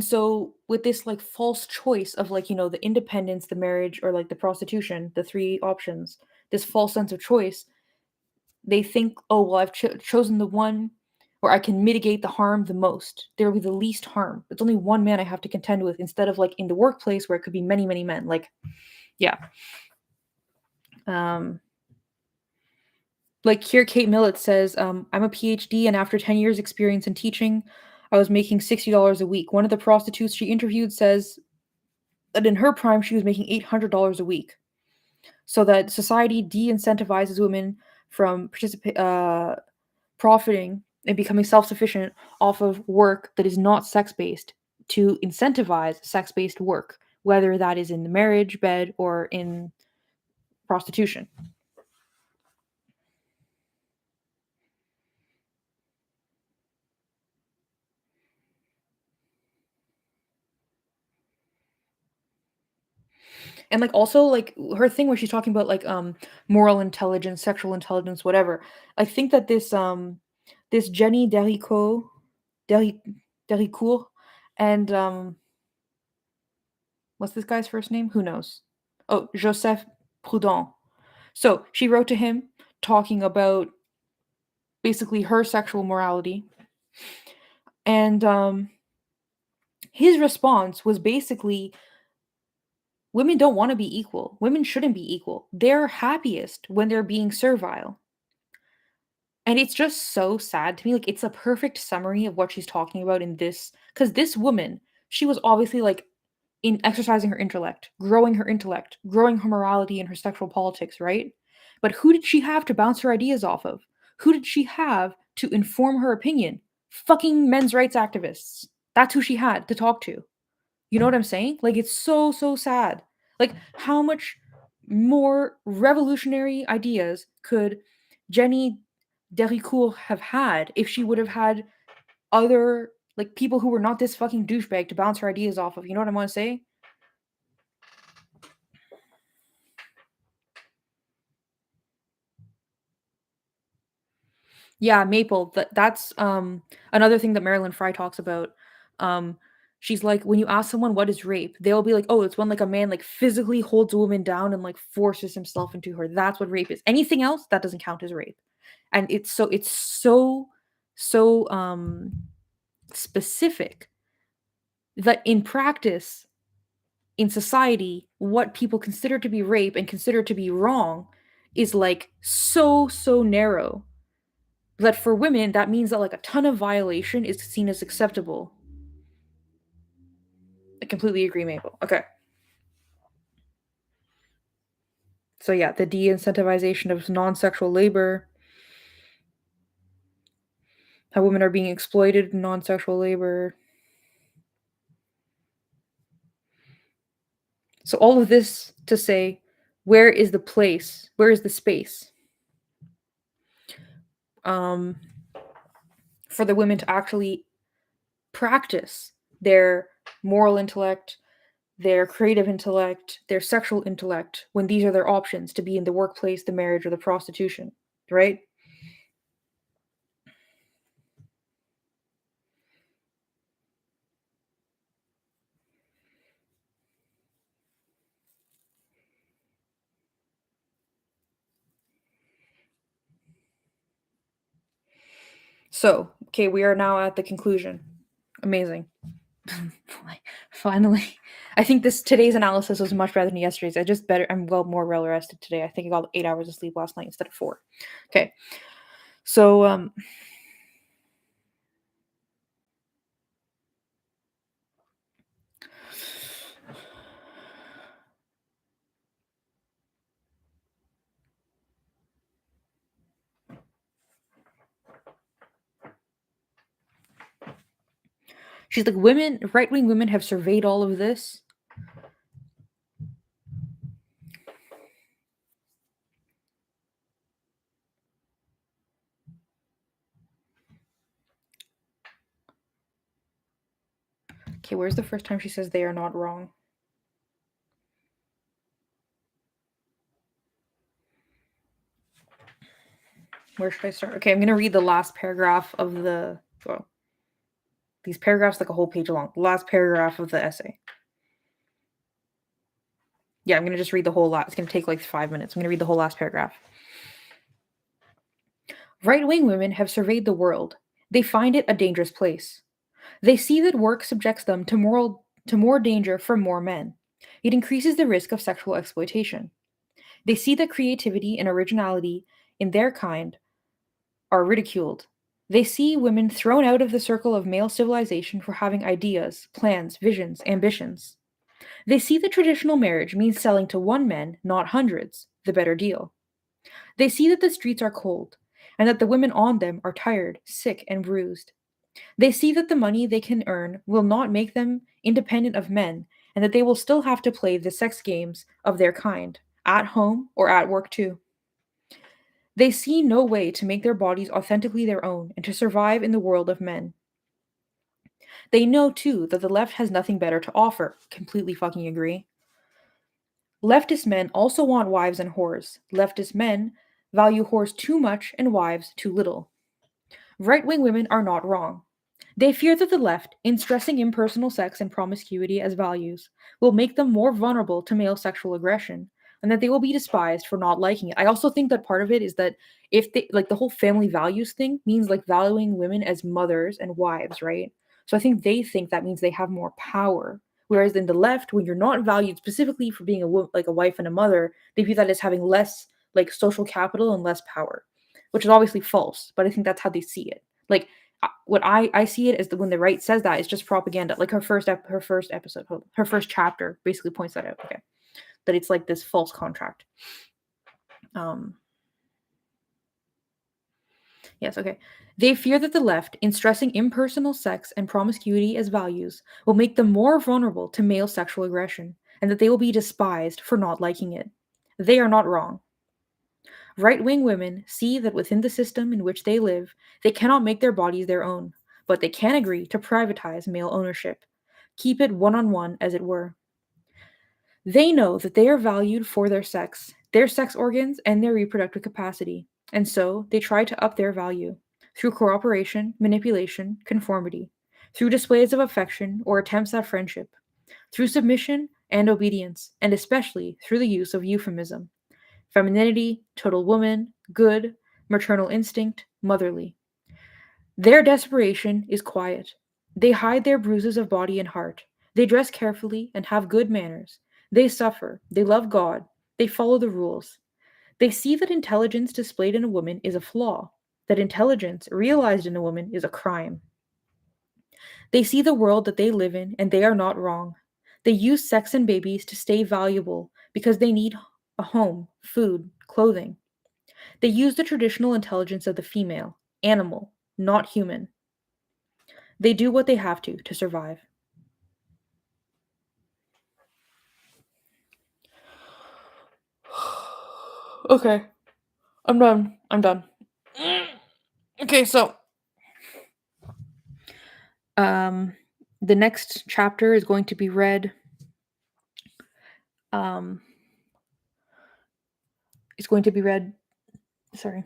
A: so with this like false choice of like, the independence, the marriage, or like the prostitution, the three options, this false sense of choice, they think, oh well, I've chosen the one where I can mitigate the harm the most, there will be the least harm, it's only one man I have to contend with, instead of like in the workplace where it could be many many men. Like, yeah. Like here, Kate Millett says, I'm a PhD, and after 10 years experience in teaching, I was making $60 a week. One of the prostitutes she interviewed says that in her prime, she was making $800 a week. So that society de-incentivizes women from profiting and becoming self-sufficient off of work that is not sex-based, to incentivize sex-based work, whether that is in the marriage bed or in prostitution. And like also like her thing where she's talking about like moral intelligence, sexual intelligence, whatever. I think that this Jenny Derri- Derricourt, and what's this guy's first name? Who knows? Oh, Joseph Proudhon. So she wrote to him talking about basically her sexual morality, and his response was basically, women don't want to be equal. Women shouldn't be equal. They're happiest when they're being servile. And it's just so sad to me. Like, it's a perfect summary of what she's talking about in this. Because this woman, she was obviously like in exercising her intellect, growing her morality and her sexual politics, right? But who did she have to bounce her ideas off of? Who did she have to inform her opinion? Fucking men's rights activists. That's who she had to talk to. You know what I'm saying? Like, it's so, so sad. Like, how much more revolutionary ideas could Jenny Dericourt have had if she would have had other Like people who were not this fucking douchebag to bounce her ideas off of. You know what I want to say? Yeah, Maple. That's another thing that Marilyn Fry talks about. Um, she's like, when you ask someone what is rape, they'll be like, oh, it's when like a man like physically holds a woman down and like forces himself into her. That's what rape is. Anything else that doesn't count as rape. And it's so specific that in practice, in society, what people consider to be rape and consider to be wrong is like so narrow that for women that means that like a ton of violation is seen as acceptable. I completely agree, Mabel. Okay. So yeah, the de-incentivization of non-sexual labor, how women are being exploited in non-sexual labor. So all of this to say, where is the place? Where is the space um, for the women to actually practice their moral intellect, their creative intellect, their sexual intellect, when these are their options to be in the workplace, the marriage, or the prostitution, right? So, okay, we are now at the conclusion. Amazing. Finally. I think this today's analysis was much better than yesterday's. I'm more well rested today. I think I got 8 hours of sleep last night instead of 4. Okay. So she's like, right-wing women have surveyed all of this. Okay, where's the first time she says they are not wrong? Where should I start? Okay, I'm going to read the last paragraph of these paragraphs like a whole page long. The last paragraph of the essay. Yeah, I'm going to just read the whole lot. It's going to take like 5 minutes. I'm going to read the whole last paragraph. Right-wing women have surveyed the world. They find it a dangerous place. They see that work subjects them to more danger from more men. It increases the risk of sexual exploitation. They see that creativity and originality in their kind are ridiculed. They see women thrown out of the circle of male civilization for having ideas, plans, visions, ambitions. They see that traditional marriage means selling to one man, not hundreds, the better deal. They see that the streets are cold, and that the women on them are tired, sick, and bruised. They see that the money they can earn will not make them independent of men, and that they will still have to play the sex games of their kind, at home or at work too. They see no way to make their bodies authentically their own and to survive in the world of men. They know too that the left has nothing better to offer. Completely fucking agree. Leftist men also want wives and whores. Leftist men value whores too much and wives too little. Right wing women are not wrong. They fear that the left, in stressing impersonal sex and promiscuity as values, will make them more vulnerable to male sexual aggression, and that they will be despised for not liking it. I also think that part of it is that if they like the whole family values thing means like valuing women as mothers and wives, right? So I think they think that means they have more power. Whereas in the left, when you're not valued specifically for being like a wife and a mother, they view that as having less like social capital and less power, which is obviously false. But I think that's how they see it. Like what I see it as when the right says that it's just propaganda. Like her first episode, her first chapter basically points that out. Okay, that it's like this false contract. Yes, okay. They fear that the left, in stressing impersonal sex and promiscuity as values, will make them more vulnerable to male sexual aggression, and that they will be despised for not liking it. They are not wrong. Right wing women see that within the system in which they live, they cannot make their bodies their own, but they can agree to privatize male ownership, keep it one-on-one, as it were. They know that they are valued for their sex organs, and their reproductive capacity, and so they try to up their value through cooperation, manipulation, conformity, through displays of affection or attempts at friendship, through submission and obedience, and especially through the use of euphemism, femininity, total woman, good, maternal instinct, motherly. Their desperation is quiet. They hide their bruises of body and heart. They dress carefully and have good manners. They suffer. They love God. They follow the rules. They see that intelligence displayed in a woman is a flaw, that intelligence realized in a woman is a crime. They see the world that they live in, and they are not wrong. They use sex and babies to stay valuable because they need a home, food, clothing. They use the traditional intelligence of the female, animal, not human. They do what they have to survive. Okay, I'm done. I'm done. Okay, so the next chapter is going to be read. It's going to be read. Sorry,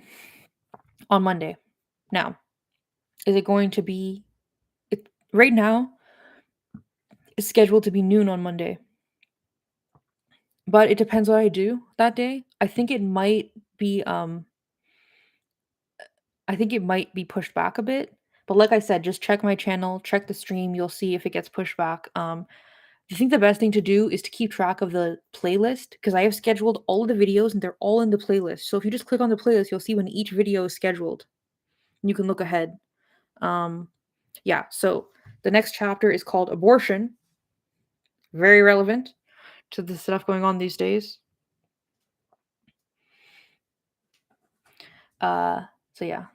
A: on Monday. Now, is it going to be? Right now, it's scheduled to be noon on Monday, but it depends what I do that day. I think it might be. I think it might be pushed back a bit. But like I said, just check my channel, check the stream. You'll see if it gets pushed back. I think the best thing to do is to keep track of the playlist because I have scheduled all of the videos and they're all in the playlist. So if you just click on the playlist, you'll see when each video is scheduled. You can look ahead. Yeah, so the next chapter is called Abortion. Very relevant to the stuff going on these days. So yeah.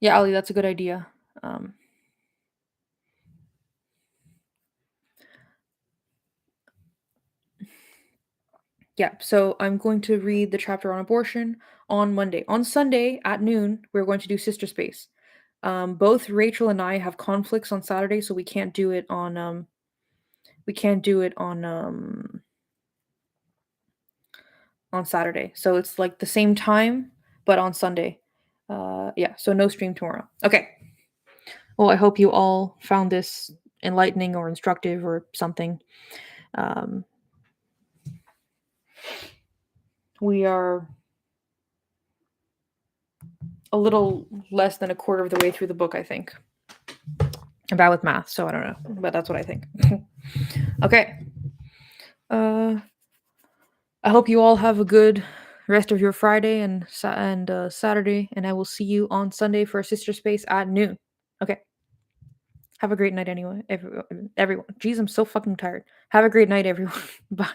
A: Yeah, Ali, that's a good idea. Yeah, so I'm going to read the chapter on abortion on Monday. On Sunday at noon, we're going to do Sister Space. Both Rachel and I have conflicts on Saturday, so we can't do it on on Saturday. So it's like the same time, but on Sunday. Yeah, so no stream tomorrow. Okay. Well, I hope you all found this enlightening or instructive or something. We are a little less than a quarter of the way through the book, I think. I'm bad with math, so I don't know, but that's what I think. Okay. I hope you all have a good rest of your Friday and Saturday, and I will see you on Sunday for Sister Space at noon. Okay. Have a great night, anyway. Everyone. Jeez, I'm so fucking tired. Have a great night, everyone. Bye.